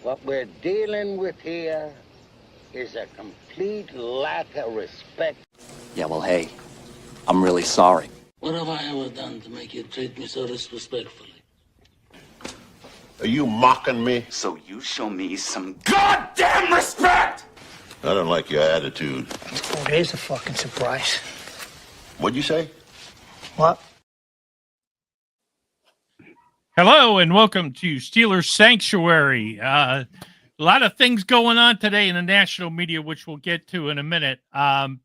What we're dealing with here is a complete lack of respect. Yeah, well, hey, I'm really sorry. What have I ever done to make you treat me so disrespectfully? Are you mocking me? So you show me some goddamn respect! I don't like your attitude. Oh, there's a fucking surprise. What'd you say? What? Hello and welcome to Steelers Sanctuary. A lot of things going on today in the national media, which we'll get to in a minute.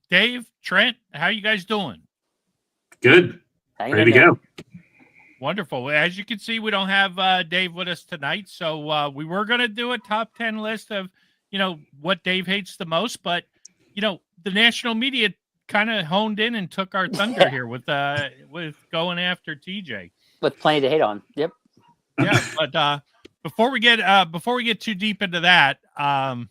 Dave, Trent, how you guys doing? Good. Ready to go. Wonderful. As you can see, we don't have Dave with us tonight, so we were going to do a top 10 list of, what Dave hates the most, but, the national media kind of honed in and took our thunder here with going after TJ. With plenty to hate on. Yep. Yeah, but before we get too deep into that, for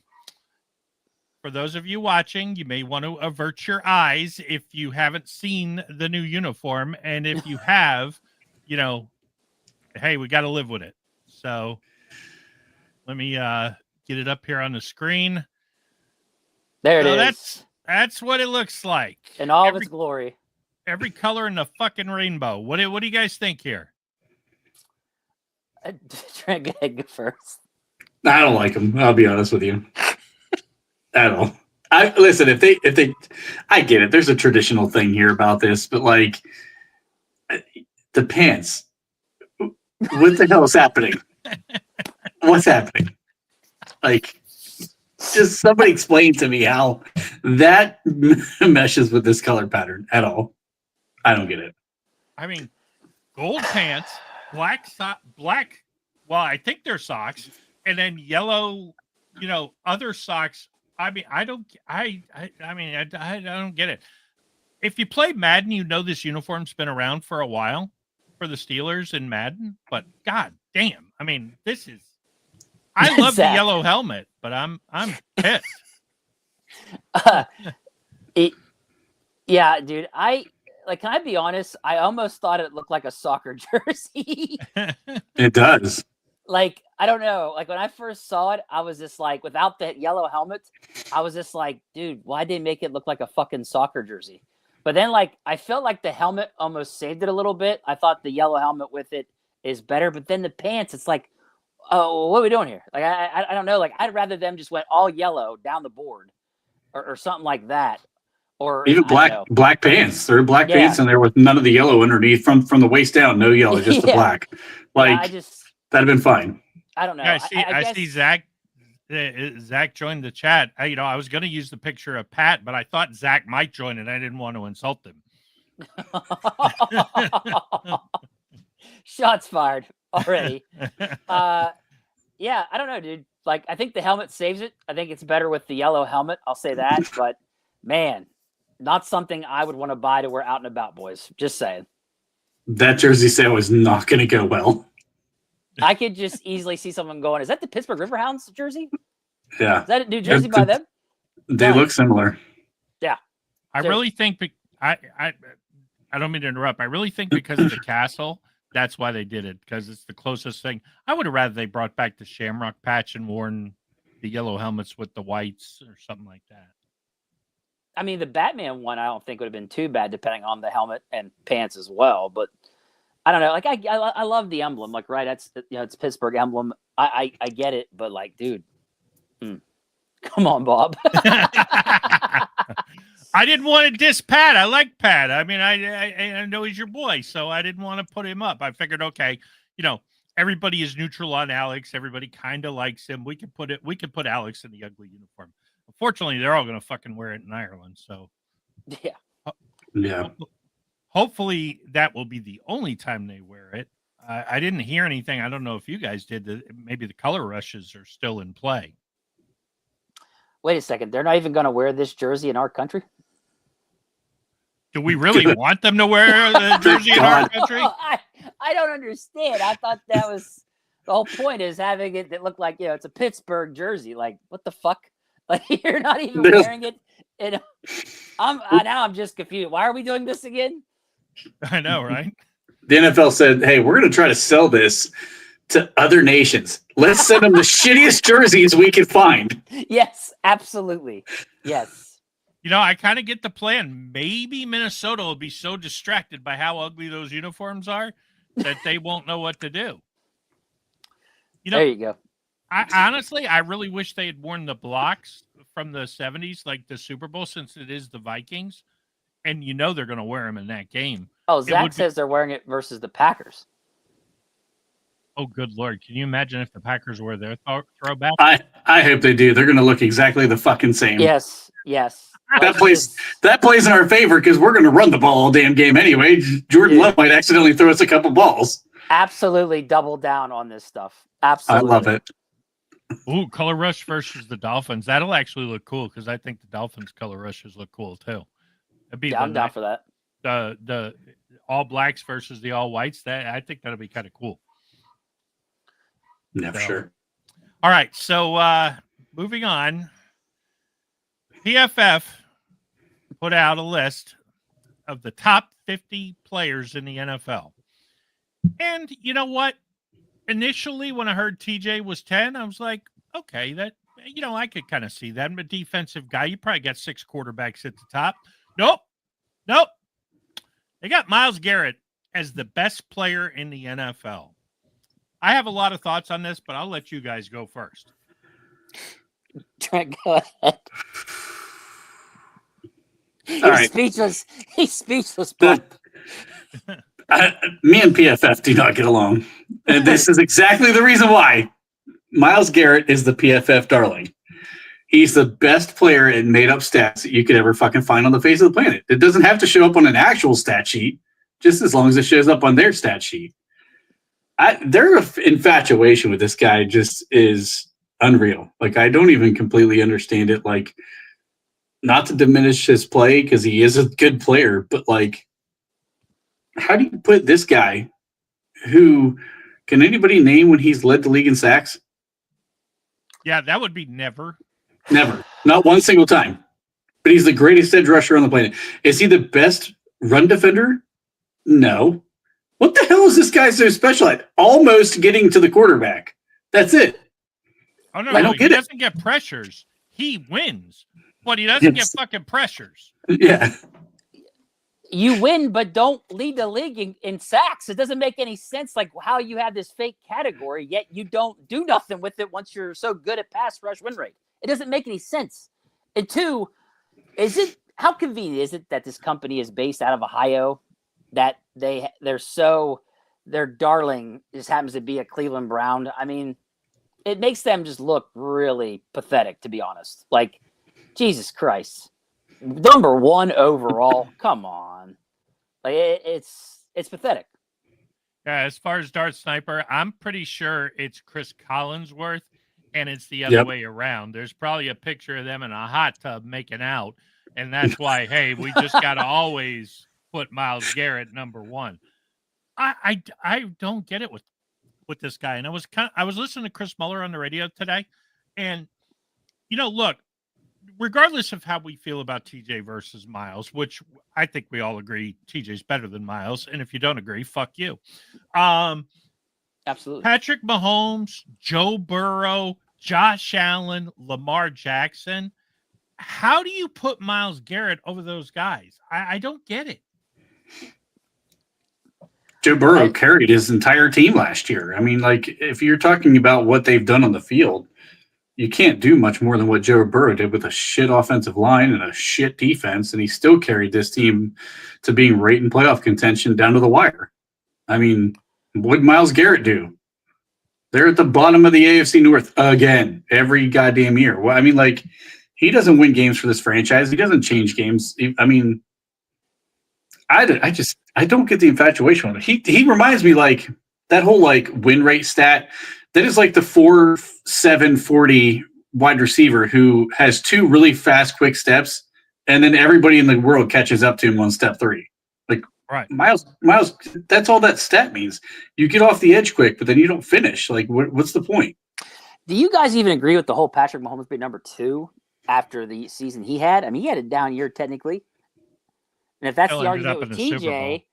those of you watching, you may want to avert your eyes if you haven't seen the new uniform, and if you have, hey, we got to live with it. So let me get it up here on the screen. There it is. That's what it looks like in all of its glory. Every color in the fucking rainbow. What do you guys think here? Trent, go ahead, go first. I don't like them. I'll be honest with you. At all. Listen. If they, I get it. There's a traditional thing here about this, but like the pants. What the hell is happening? What's happening? Like, just somebody explain to me how that meshes with this color pattern at all. I don't get it. I mean, gold pants, black, well, I think they're socks, and then yellow, other socks. I mean, I don't get it. If you play Madden, this uniform's been around for a while for the Steelers in Madden, but god damn. I mean, I love the yellow helmet, but I'm pissed. Yeah, dude. Can I be honest? I almost thought it looked like a soccer jersey. It does. Like, I don't know. Like, when I first saw it, I was just like, without the yellow helmet, I was just like, dude, why did they make it look like a fucking soccer jersey? But then, I felt like the helmet almost saved it a little bit. I thought the yellow helmet with it is better. But then the pants, it's like, oh, what are we doing here? Like, I don't know. Like, I'd rather them just went all yellow down the board or something like that. Or even black pants. There are black pants in there with none of the yellow underneath from the waist down. No yellow, just the black. Like, that'd have been fine. I don't know. Yeah, I see Zach. Zach joined the chat. I was going to use the picture of Pat, but I thought Zach might join and I didn't want to insult him. Shots fired already. Yeah, I don't know, dude. Like, I think the helmet saves it. I think it's better with the yellow helmet. I'll say that. But man, not something I would want to buy to wear out and about, boys. Just saying. That jersey sale is not going to go well. I could just easily see someone going, is that the Pittsburgh Riverhounds jersey? Yeah. Is that a new jersey by them? They look similar. Yeah. I really think I don't mean to interrupt. I really think because of the castle, that's why they did it, because it's the closest thing. I would have rather they brought back the shamrock patch and worn the yellow helmets with the whites or something like that. I mean, the Batman one I don't think would have been too bad, depending on the helmet and pants as well. But I don't know. Like, I love the emblem. Like, right, that's it's Pittsburgh emblem. I get it, but like, dude, come on, Bob. I didn't want to diss Pat. I like Pat. I mean, I know he's your boy, so I didn't want to put him up. I figured, okay, everybody is neutral on Alex. Everybody kind of likes him. We could put Alex in the ugly uniform. Unfortunately, they're all going to fucking wear it in Ireland. So yeah. Hopefully that will be the only time they wear it. I didn't hear anything. I don't know if you guys did. Maybe the color rushes are still in play. Wait a second. They're not even going to wear this jersey in our country? Do we really want them to wear the jersey in our country? I don't understand. I thought that was the whole point, is having it that look like, it's a Pittsburgh jersey. Like, what the fuck? Like, you're not even wearing it. Now I'm just confused. Why are we doing this again? I know, right? The NFL said, hey, we're going to try to sell this to other nations. Let's send them the shittiest jerseys we can find. Yes, absolutely. Yes. You know, I kind of get the plan. Maybe Minnesota will be so distracted by how ugly those uniforms are that they won't know what to do. You know, There you go. I really wish they had worn the blocks from the 70s, like the Super Bowl, since it is the Vikings. And you know they're going to wear them in that game. Oh, would Zach be- says they're wearing it versus the Packers. Oh, good Lord. Can you imagine if the Packers wear their throwback? I hope they do. They're going to look exactly the fucking same. Yes, yes. That plays in our favor because we're going to run the ball all damn game anyway. Jordan Love might accidentally throw us a couple balls. Absolutely double down on this stuff. Absolutely. I love it. Ooh, color rush versus the Dolphins. That'll actually look cool because I think the Dolphins color rushes look cool too. It'd be Yeah, I'm down for that. The all blacks versus the all whites. That I think that'll be kind of cool. Yeah, for sure. All right, so moving on. PFF put out a list of the top 50 players in the NFL. And you know what? Initially, when I heard TJ was 10, I was like, okay, that, you know, I could kind of see that. I'm a defensive guy. You probably got 6 quarterbacks at the top. Nope. They got Myles Garrett as the best player in the NFL. I have a lot of thoughts on this, but I'll let you guys go first. Trent, go ahead. He's right. speechless. He's speechless. Bro. Me and PFF do not get along. And this is exactly the reason why. Myles Garrett is the PFF darling. He's the best player in made-up stats that you could ever fucking find on the face of the planet. It doesn't have to show up on an actual stat sheet, just as long as it shows up on their stat sheet. Their infatuation with this guy just is unreal. Like, I don't even completely understand it. Like, not to diminish his play because he is a good player, but like, how do you put this guy who can anybody name when he's led the league in sacks? Yeah, that would be never. Never. Not one single time. But he's the greatest edge rusher on the planet. Is he the best run defender? No. What the hell is this guy so special at? Almost getting to the quarterback. That's it. Oh, no, I don't he get it. doesn't get pressures. He wins, but he doesn't get fucking pressures. Yeah. You win, but don't lead the league in sacks. It doesn't make any sense, like how you have this fake category, yet you don't do nothing with it once you're so good at pass rush win rate. It doesn't make any sense. And two, how convenient is it that this company is based out of Ohio, that their darling just happens to be a Cleveland Brown? I mean, it makes them just look really pathetic, to be honest. Like, Jesus Christ. Number 1 overall. Come on. Like, it's pathetic. Yeah, as far as Dart Sniper, I'm pretty sure it's Chris Collinsworth, and it's the other way around. There's probably a picture of them in a hot tub making out, and that's why, hey, we just got to always put Myles Garrett number 1. I don't get it with this guy. And I was listening to Chris Muller on the radio today, and you know, look, regardless of how we feel about TJ versus Myles, which I think we all agree TJ's better than Myles, and if you don't agree, fuck you. Absolutely. Patrick Mahomes, Joe Burrow, Josh Allen, Lamar Jackson. How do you put Myles Garrett over those guys? I don't get it. Joe Burrow carried his entire team last year. I mean, like, if you're talking about what they've done on the field, you can't do much more than what Joe Burrow did with a shit offensive line and a shit defense, and he still carried this team to being right in playoff contention down to the wire. I mean, what did Myles Garrett do? They're at the bottom of the AFC North again every goddamn year. Well, I mean, like, he doesn't win games for this franchise. He doesn't change games. I mean, I don't get the infatuation with it. He reminds me, like, that whole, like, win rate stat. That is like the 4.740 wide receiver who has 2 really fast, quick steps, and then everybody in the world catches up to him on step 3. Like, right, Myles, that's all that stat means. You get off the edge quick, but then you don't finish. Like, what's the point? Do you guys even agree with the whole Patrick Mahomes being number 2 after the season he had? I mean, he had a down year technically. And if that's Still the ended argument up with in the Super Bowl. TJ,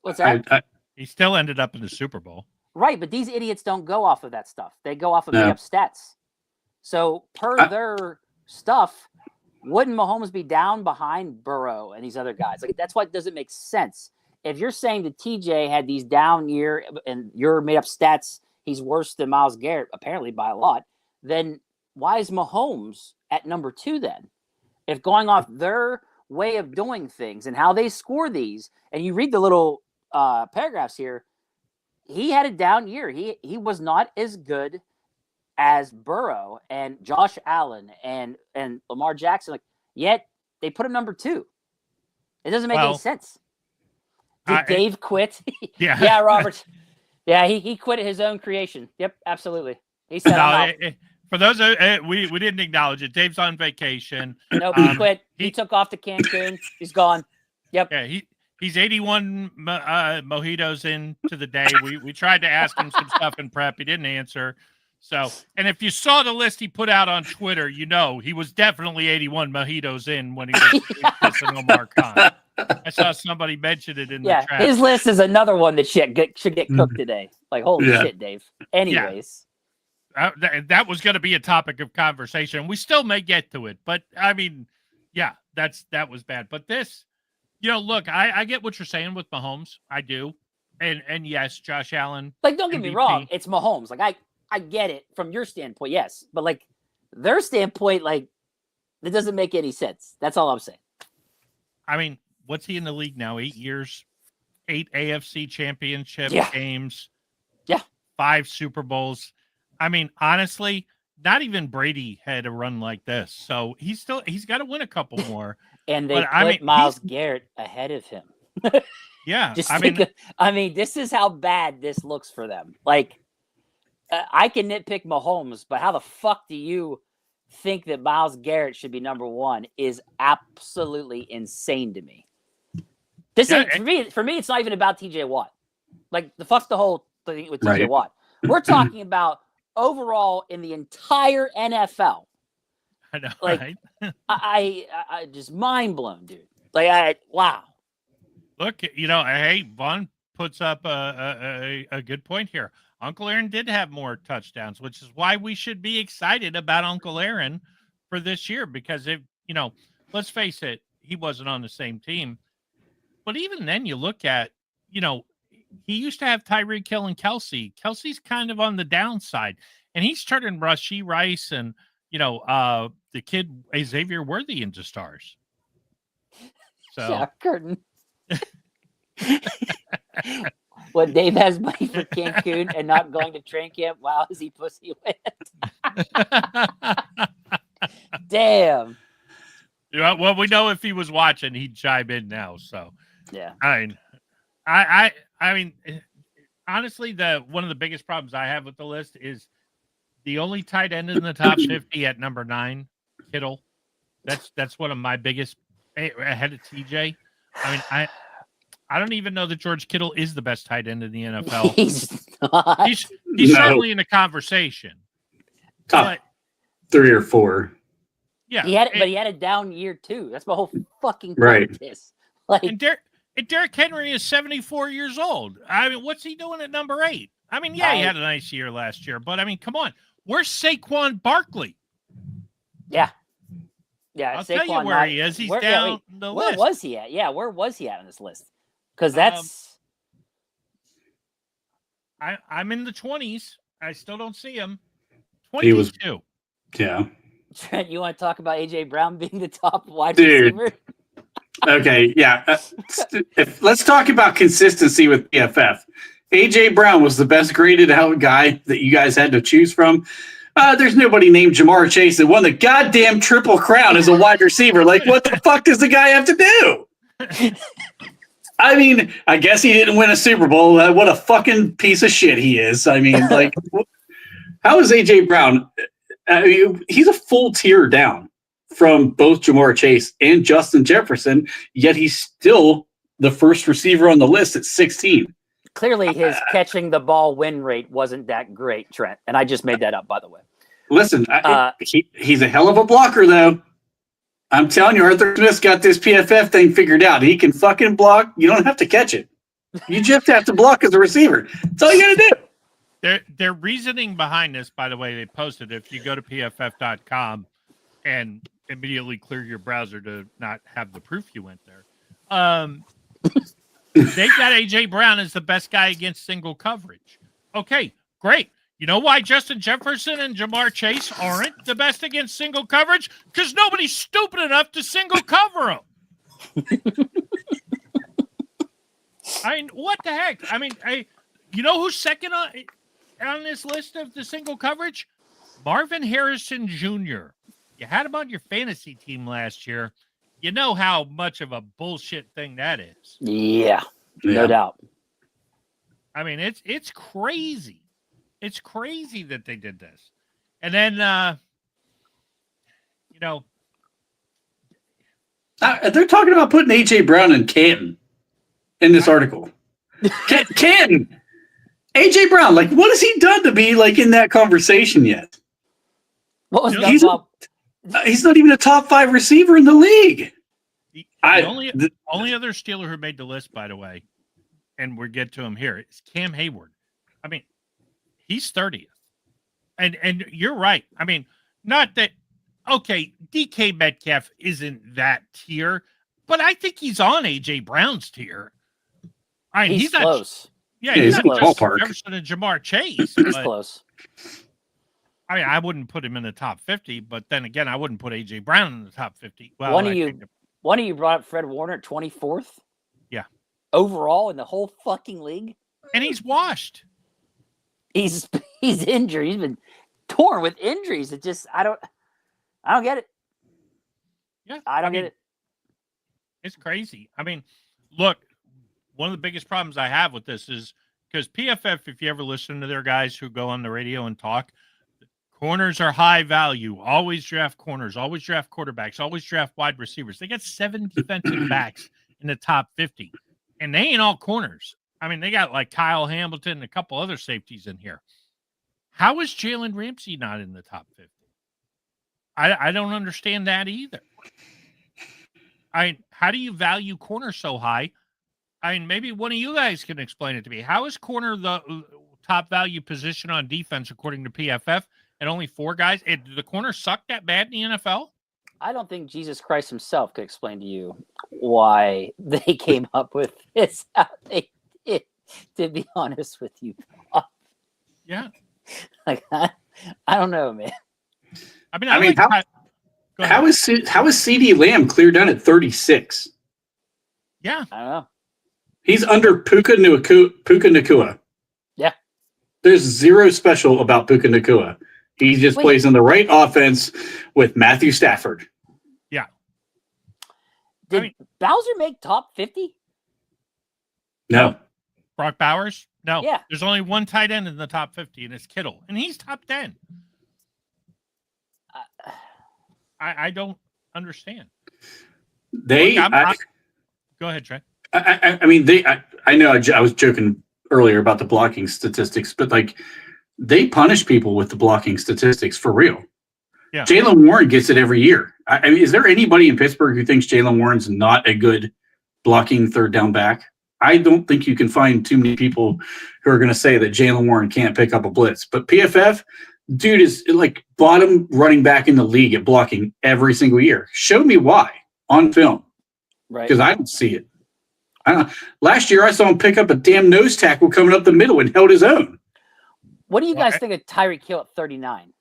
what's that? He still ended up in the Super Bowl. Right, but these idiots don't go off of that stuff. They go off of No. made up stats. So per their stuff, wouldn't Mahomes be down behind Burrow and these other guys? Like that's why it doesn't make sense. If you're saying that TJ had these down year and your made up stats, he's worse than Myles Garrett, apparently by a lot, then why is Mahomes at number 2 then? If going off their way of doing things and how they score these, and you read the little paragraphs here, he had a down year. He was not as good as Burrow and Josh Allen and Lamar Jackson. Like, yet they put him number 2. It doesn't make any sense. Did Dave quit? Yeah. Yeah, Robert. Yeah, he quit his own creation. Yep, absolutely. He said, I'm out. For those we didn't acknowledge it. Dave's on vacation. Nope, he quit. He took off to Cancun. He's gone. Yep. Yeah, he's 81 mojitos into the day. We tried to ask him some stuff in prep. He didn't answer. So, and if you saw the list he put out on Twitter, you know he was definitely 81 mojitos in when he was dissing Omar Khan. I saw somebody mention it in the chat. His list is another one that should get cooked today. Like, holy shit, Dave. Anyways. Yeah. That was going to be a topic of conversation. We still may get to it, but I mean, yeah, that was bad. But this, look, I get what you're saying with Mahomes. I do. And yes, Josh Allen. Like, don't get MVP. me wrong. It's Mahomes. Like, I get it from your standpoint, yes. But, like, their standpoint, like, it doesn't make any sense. That's all I'm saying. I mean, what's he in the league now? 8 years, 8 AFC championship games, 5 Super Bowls. I mean, honestly, not even Brady had a run like this. So he's got to win a couple more. And they put Myles Garrett ahead of him. Yeah. I mean, this is how bad this looks for them. Like, I can nitpick Mahomes, but how the fuck do you think that Myles Garrett should be number 1 is absolutely insane to me. This is for me, it's not even about TJ Watt. Like, the fuck's the whole thing with TJ Watt. We're talking about overall in the entire NFL. I know, like, right? I just mind blown, dude. Like, wow. Look, hey, Vaughn puts up a good point here. Uncle Aaron did have more touchdowns, which is why we should be excited about Uncle Aaron for this year. Because let's face it, he wasn't on the same team. But even then, you look at, he used to have Tyreek Hill and Kelsey. Kelsey's kind of on the downside, and he's turning Rashee Rice and the kid Xavier Worthy into stars. So, yeah, curtain. When Dave has money for Cancun and not going to train camp, wow, is he pussy wet? Damn. Yeah, well, we know if he was watching, he'd chime in now. So, yeah. I mean, honestly, one of the biggest problems I have with the list is the only tight end in the top 50 at number 9, Kittle. That's one of my biggest ahead of TJ. I mean, I don't even know that George Kittle is the best tight end in the NFL. He's not. He's certainly in the conversation. Top 3 or 4. Yeah, but he had a down year too. That's my whole fucking point right. of this. Like, and Derrick Henry is 74 years old. I mean, what's he doing at number 8? I mean, he had a nice year last year, but I mean, come on, where's Saquon Barkley? Yeah. I'll Saquon, tell you where he is. He's down the list. Where was he at? Yeah, where was he at on this list? Because that's I'm in the 20s. I still don't see him. 22. He was, yeah. Trent, you want to talk about AJ Brown being the top wide Dude. receiver? Okay, yeah. Let's talk about consistency with PFF. AJ Brown was the best graded guy that you guys had to choose from. There's nobody named Jamar Chase that won the goddamn Triple Crown as a wide receiver. Like, what the fuck does the guy have to do? I mean, I guess he didn't win a Super Bowl. What a fucking piece of shit he is. I mean, like, how is AJ Brown? He's a full tier down from both Jamar Chase and Justin Jefferson, yet he's still the first receiver on the list at 16. Clearly, his catching the ball win rate wasn't that great, Trent. And I just made that up, by the way. Listen, he's a hell of a blocker, though. I'm telling you, Arthur Smith's got this PFF thing figured out. He can fucking block. You don't have to catch it. You just have to block as a receiver. That's all you got to do. Their reasoning behind this, by the way, they posted. If you go to pff.com and immediately clear your browser to not have the proof you went there, they got AJ Brown as the best guy against single coverage. Okay, great. You know why Justin Jefferson and Jamar Chase aren't the best against single coverage? Because nobody's stupid enough to single cover them. I mean, what the heck? I mean, you know who's second on this list of the single coverage? Marvin Harrison Jr. You had him on your fantasy team last year. You know how much of a bullshit thing that is. Yeah, no doubt. I mean, it's crazy. It's crazy that they did this. And then, they're talking about putting AJ Brown in Canton in this article. Canton, AJ Brown, like, what has he done to be like in that conversation yet? What was He's not even a top 5 receiver in the league. The only other Steeler who made the list, by the way, and we'll get to him here, is Cam Hayward. I mean, he's 30th. And you're right. I mean, not that, okay, DK Metcalf isn't that tier, but I think he's on AJ Brown's tier. I mean, he's close. He's not in the ballpark. Jefferson and Jamar Chase. He's close. I mean, I wouldn't put him in the top 50, but then again, I wouldn't put AJ Brown in the top 50. Well, One of you brought up Fred Warner at 24th. Yeah. Overall in the whole fucking league. And he's washed. He's injured. He's been torn with injuries. It just I don't get it. Yeah. I don't get it. It's crazy. I mean, look, one of the biggest problems I have with this is because PFF, if you ever listen to their guys who go on the radio and talk, corners are high value. Always draft corners. Always draft quarterbacks. Always draft wide receivers. They got 7 defensive backs in the top 50, and they ain't all corners. I mean, they got like Kyle Hamilton and a couple other safeties in here. How is Jalen Ramsey not in the top 50? I don't understand that either. How do you value corner so high? I mean, maybe one of you guys can explain it to me. How is corner the top value position on defense according to PFF and only 4 guys? Did the corner suck that bad in the NFL? I don't think Jesus Christ himself could explain to you why they came up with this. How they did, to be honest with you. Yeah. Like, I don't know, man. I mean, how is CeeDee Lamb cleared down at 36? Yeah. I don't know. He's under Puka Nacua. Yeah. There's zero special about Puka Nacua. He just plays in the right offense with Matthew Stafford. Yeah. Did Bowser make top 50? No. Brock Bowers? No. Yeah. There's only one tight end in the top 50, and it's Kittle. And he's top 10. I don't understand. Go ahead, Trey. I know I was joking earlier about the blocking statistics, but like they punish people with the blocking statistics for real. Yeah. Jaylen Warren gets it every year. I mean, is there anybody in Pittsburgh who thinks Jaylen Warren's not a good blocking third down back? I don't think you can find too many people who are going to say that Jaylen Warren can't pick up a blitz. But PFF, dude is like bottom running back in the league at blocking every single year. Show me why on film. Right. Because I don't see it. Last year I saw him pick up a damn nose tackle coming up the middle and held his own. What do you guys think of Tyreek Hill at 39?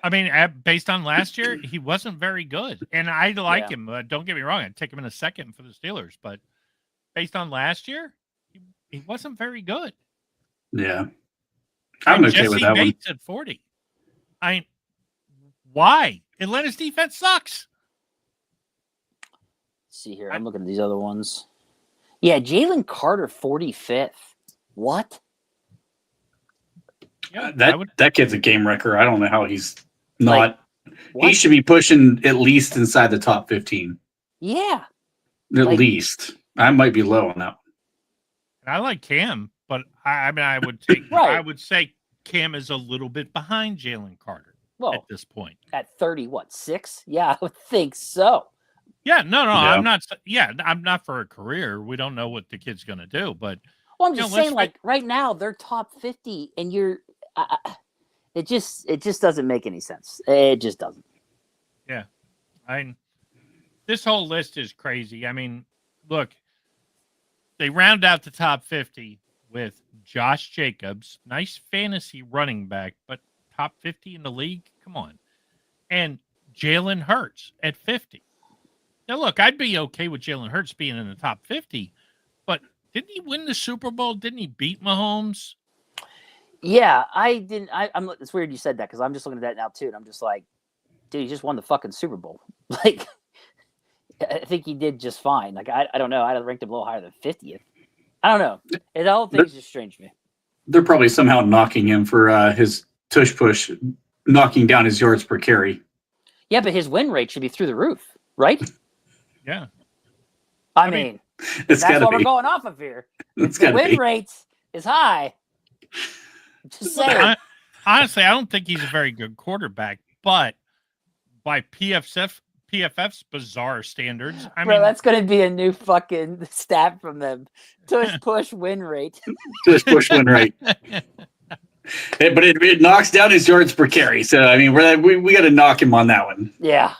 I mean, based on last year, he wasn't very good. And I like him. Don't get me wrong. I'd take him in a second for the Steelers. But based on last year, he wasn't very good. Yeah. I'm okay with that one. At 40. Why? Atlanta's defense sucks. Let's see here. I'm looking at these other ones. Yeah, Jalen Carter, 45th. What? Yeah, that kid's a game wrecker. I don't know how he's not. What? He should be pushing at least inside the top 15. Yeah. At least. I might be low on that one. I like Cam, but I would take. I would say Cam is a little bit behind Jalen Carter at this point. At 6? Yeah, I would think so. Yeah, no, I'm not. Yeah, I'm not for a career. We don't know what the kid's going to do, but Well, I'm You know, just let's saying, like right now they're top 50, and you're. It just doesn't make any sense. It just doesn't. This whole list is crazy. I mean, look, they round out the top 50 with Josh Jacobs, nice fantasy running back, but top 50 in the league. Come on, and Jalen Hurts at 50. Now, look, I'd be okay with Jalen Hurts being in the top 50, but didn't he win the Super Bowl? Didn't he beat Mahomes? Yeah, I didn't. I'm. It's weird you said that because I'm just looking at that now too, and I'm just like, dude, he just won the fucking Super Bowl. Like, I think he did just fine. Like, I don't know. I'd have ranked him a little higher than 50th. I don't know. The whole thing's just strange to me. They're probably somehow knocking him for his tush push, knocking down his yards per carry. Yeah, but his win rate should be through the roof, right? Yeah. I mean It's that's gotta what we're be. going off of here. It's The gotta win be. rate is high. Just saying. Honestly, I don't think he's a very good quarterback, but by PFF's bizarre standards, I Bro, mean, that's going to be a new fucking stat from them. Tush push win rate. Tush push win rate. But it knocks down his yards per carry. So I mean, we got to knock him on that one. Yeah.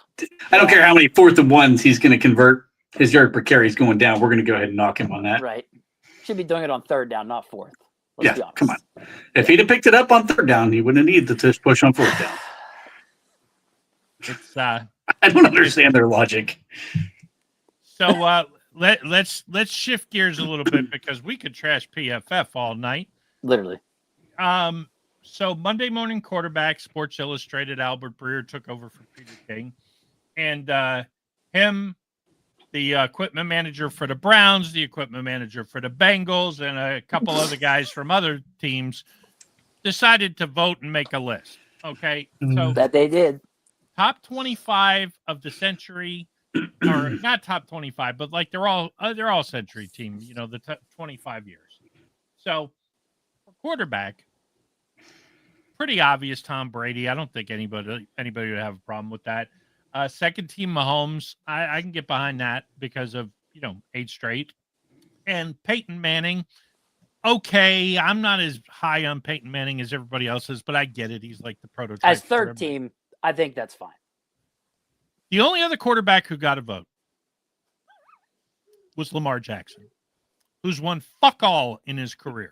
I don't care how many 4th and 1s he's going to convert. His yard per carry is going down. We're going to go ahead and knock him on that. Right. Should be doing it on 3rd down, not 4th. Let's be honest. Come on. If he'd have picked it up on 3rd down, he wouldn't have needed the tush push on 4th down. it's I don't understand their logic. so let's shift gears a little bit because we could trash PFF all night. Literally. So Monday Morning Quarterback, Sports Illustrated, Albert Breer took over for Peter King, and him, the equipment manager for the Browns, the equipment manager for the Bengals, and a couple other guys from other teams decided to vote and make a list. Okay, so That they did. top 25 of the century, or not top 25, but like they're all century team. You know, the 25 years. So for quarterback, pretty obvious Tom Brady. I don't think anybody would have a problem with that. Second team Mahomes, I can get behind that because of, you know, 8 straight. And Peyton Manning, okay, I'm not as high on Peyton Manning as everybody else is, but I get it. He's like the prototype. As for 3rd him. team, I think that's fine. The only other quarterback who got a vote was Lamar Jackson, who's won fuck all in his career.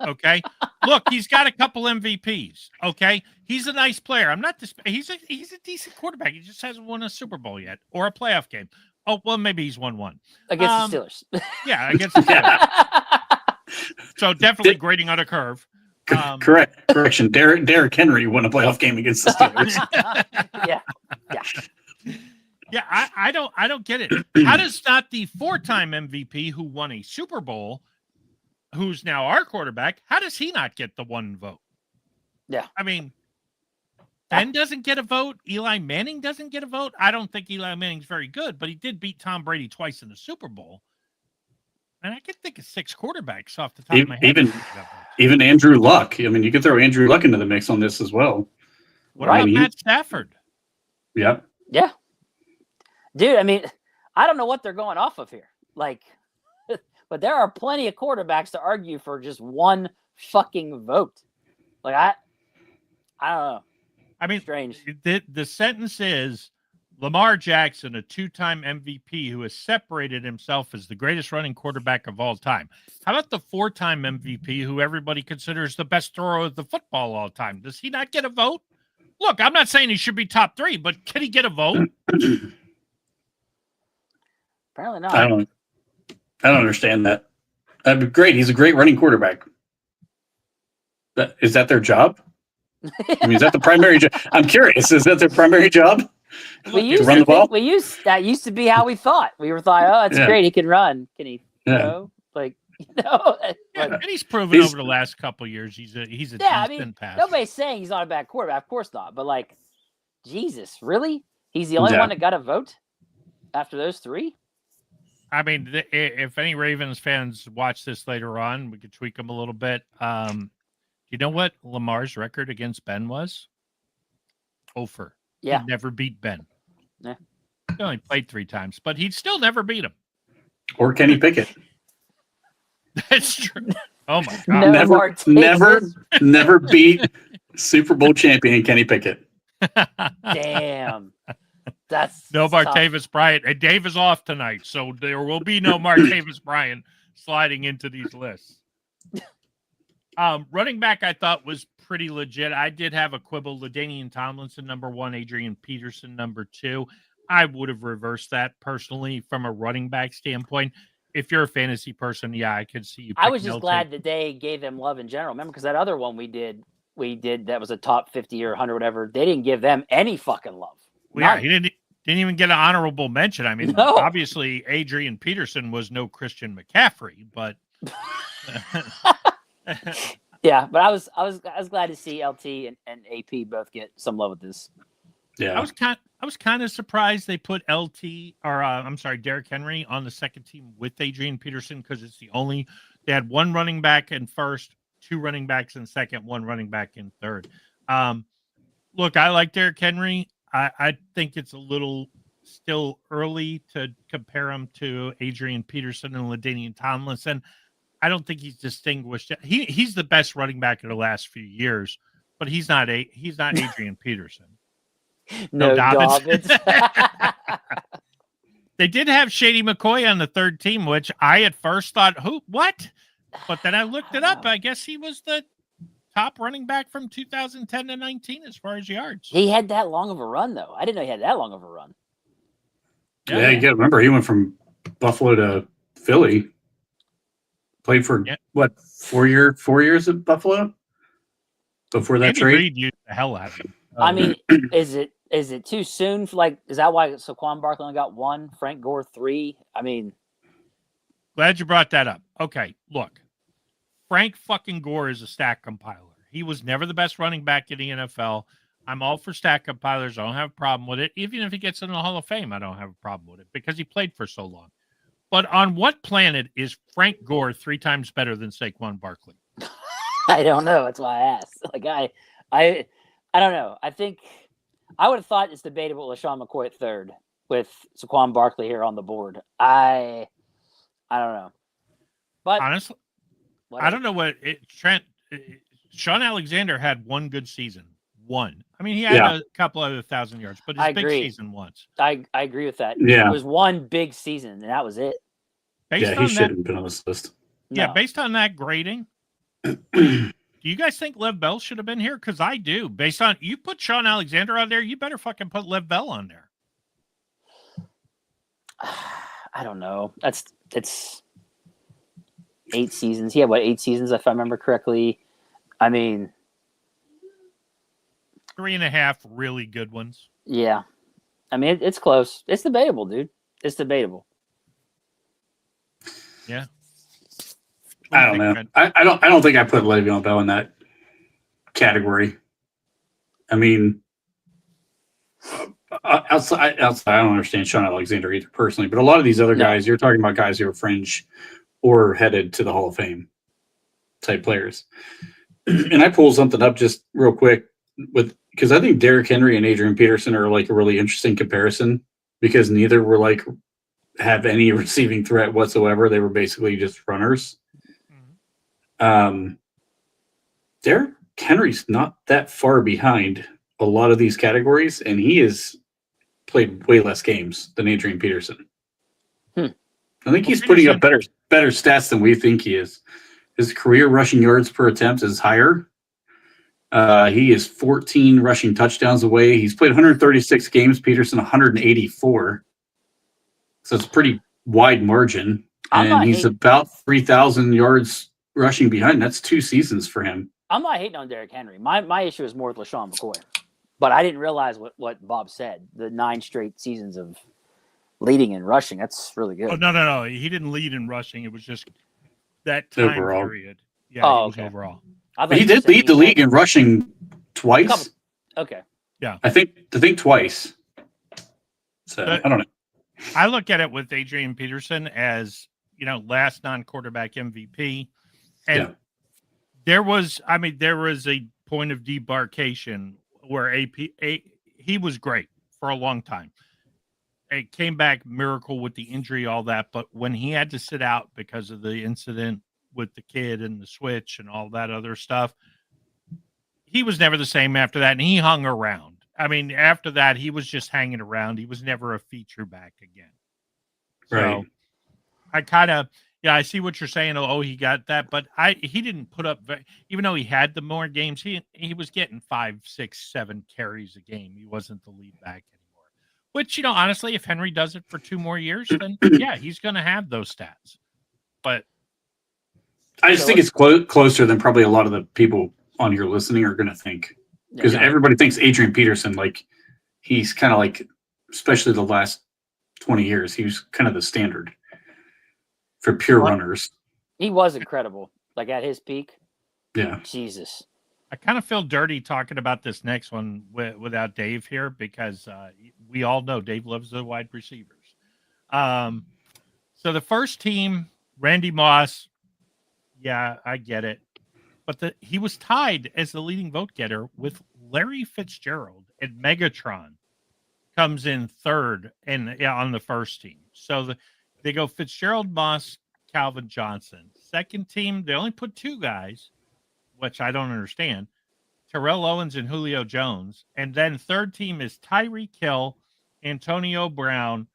Okay, look, he's got a couple MVPs. Okay, he's a nice player. I'm not he's a decent quarterback. He just hasn't won a Super Bowl yet or a playoff game. Oh well, maybe he's won one Against the Steelers. Yeah, against the Steelers. So definitely grading on a curve. Correction. Derrick Henry won a playoff game against the Steelers. Yeah. Yeah, I don't get it. How does not the 4-time MVP who won a Super Bowl, who's now our quarterback, how does he not get the one vote? Yeah. I mean, Ben doesn't get a vote. Eli Manning doesn't get a vote. I don't think Eli Manning's very good, but he did beat Tom Brady twice in the Super Bowl. And I could think of 6 quarterbacks off the top of my head. Even Andrew Luck. I mean, you could throw Andrew Luck into the mix on this as well. What about Matt Stafford? Yeah. Yeah. Dude, I mean, I don't know what they're going off of here. Like, but there are plenty of quarterbacks to argue for just one fucking vote. Like, I don't know. I mean, Strange. The sentence is Lamar Jackson, a 2-time MVP who has separated himself as the greatest running quarterback of all time. How about the 4-time MVP who everybody considers the best thrower of the football all time? Does he not get a vote? Look, I'm not saying he should be top 3, but can he get a vote? Apparently not. I don't understand that. That'd be great. He's a great running quarterback. Is that their job? I mean, is that the primary job? I'm curious. Is that their primary job? We used run the ball? That used to be how we thought. We were thought, oh, it's great. He can run. Can he? Yeah. You know, like, you know. Yeah, and he's proven over the last couple of years he's a Yeah, I decent mean, passer. nobody's saying he's not a bad quarterback. Of course not. But like, Jesus, really? He's the only Yeah. one that got a vote after those 3? I mean, if any Ravens fans watch this later on, we could tweak them a little bit. You know what Lamar's record against Ben was? 0-for. Yeah. He never beat Ben. Yeah. He only played 3 times, but he'd still never beat him. Or Kenny Pickett? That's true. Oh my god. No Martavis. never beat Super Bowl champion Kenny Pickett. Damn. That's No tough. Martavis Bryant. And Dave is off tonight, so there will be no Martavis Bryant sliding into these lists. Running back I thought was pretty legit. I did have a quibble. LaDainian Tomlinson, number 1, Adrian Peterson, number 2. I would have reversed that personally from a running back standpoint. If you're a fantasy person, yeah, I could see you. I was picking just LT. glad that they gave them love in general. Remember, because that other one we did that was a top 50 or 100, whatever. They didn't give them any fucking love. Well, yeah, None. he didn't even get an honorable mention. I mean, No. obviously, Adrian Peterson was no Christian McCaffrey, but Yeah, but I was glad to see LT and AP both get some love with this. Yeah. I was kind of surprised they put Derrick Henry on the second team with Adrian Peterson because it's they had 1 running back in first, 2 running backs in second, 1 running back in third. Look, I like Derrick Henry. I think it's a little still early to compare him to Adrian Peterson and LaDainian Tomlinson. I don't think he's distinguished. He's the best running back of the last few years, but he's not Adrian Peterson. No Dobbins. Dobbins. They did have Shady McCoy on the third team, which I at first thought, what? But then I looked it up. I guess he was the top running back from 2010 to 19 as far as yards. He had that long of a run, though. I didn't know he had that long of a run. Yeah, you got to remember he went from Buffalo to Philly. Played for 4 years at Buffalo before that Andy trade. Reid used the hell out of him. I mean, is it too soon? Is that why Saquon Barkley only got 1, Frank Gore 3? I mean, Glad you brought that up. Okay, look, Frank fucking Gore is a stat compiler. He was never the best running back in the NFL. I'm all for stat compilers. I don't have a problem with it. Even if he gets in the Hall of Fame, I don't have a problem with it because he played for so long. But on what planet is Frank Gore 3 times better than Saquon Barkley? I don't know. That's why I asked. Like I don't know. I think I would have thought it's debatable LaShawn McCoy at 3rd with Saquon Barkley here on the board. I don't know. But Honestly, whatever. I don't know what Sean Alexander had 1 good season. 1. I mean, he had a couple other 1,000 yards, but his big season once. I agree with that. Yeah. It was 1 big season, and that was it. He shouldn't have been on this list. Yeah, No. based on that grading, do you guys think Lev Bell should have been here? Because I do. Based on you put Sean Alexander on there, you better fucking put Lev Bell on there. I don't know. It's 8 seasons. He had 8 seasons, if I remember correctly. I mean, 3.5 really good ones. yeah. I mean, it's close. It's debatable, dude. It's debatable. Yeah. I don't know. I don't think I put Le'Veon Bell in that category. I mean, outside, I don't understand Sean Alexander either personally, but a lot of these other guys, you're talking about guys who are fringe or headed to the Hall of Fame type players. And I pulled something up just real quick because I think Derrick Henry and Adrian Peterson are like a really interesting comparison because neither were like have any receiving threat whatsoever. They were basically just runners. Derrick Henry's not that far behind a lot of these categories, and he has played way less games than Adrian Peterson. I think he's putting up better stats than we think he is. His career rushing yards per attempt is higher. He is 14 rushing touchdowns away. He's played 136 games. Peterson 184. So it's a pretty wide margin. And he's about 3,000 yards rushing behind. That's 2 seasons for him. I'm not hating on Derrick Henry. My issue is more with LaShawn McCoy. But I didn't realize what Bob said. The 9 straight seasons of leading and rushing. That's really good. Oh, no. He didn't lead in rushing. It was just that time Overall. period. Yeah, Oh, it was okay. overall. He did lead the league in rushing twice. Okay. Yeah. I think twice. So I don't know. I look at it with Adrian Peterson as, last non-quarterback MVP. And there was a point of debarkation where he was great for a long time. It came back miracle with the injury, all that. But when he had to sit out because of the incident with the kid and the Switch and all that other stuff. He was never the same after that, and he hung around. I mean, after that, he was just hanging around. He was never a feature back again. So Right. I kind of, I see what you're saying. Oh, he got that, but he didn't put up, even though he had the more games, he was getting 5, 6, 7 carries a game. He wasn't the lead back anymore. Which, honestly, if Henry does it for 2 more years, then yeah, he's going to have those stats. But I just think it's closer than probably a lot of the people on here listening are going to think, because everybody thinks Adrian Peterson, like he's kind of like, especially the last 20 years, he was kind of the standard for pure runners. He was incredible. Like at his peak. Yeah. Jesus. I kind of feel dirty talking about this next one without Dave here, because we all know Dave loves the wide receivers. So the first team, Randy Moss, yeah, I get it. But he was tied as the leading vote getter with Larry Fitzgerald, and Megatron comes in third on the first team. So they go Fitzgerald, Moss, Calvin Johnson. Second team, they only put 2 guys, which I don't understand, Terrell Owens and Julio Jones. And then third team is Tyreek Hill, Antonio Brown,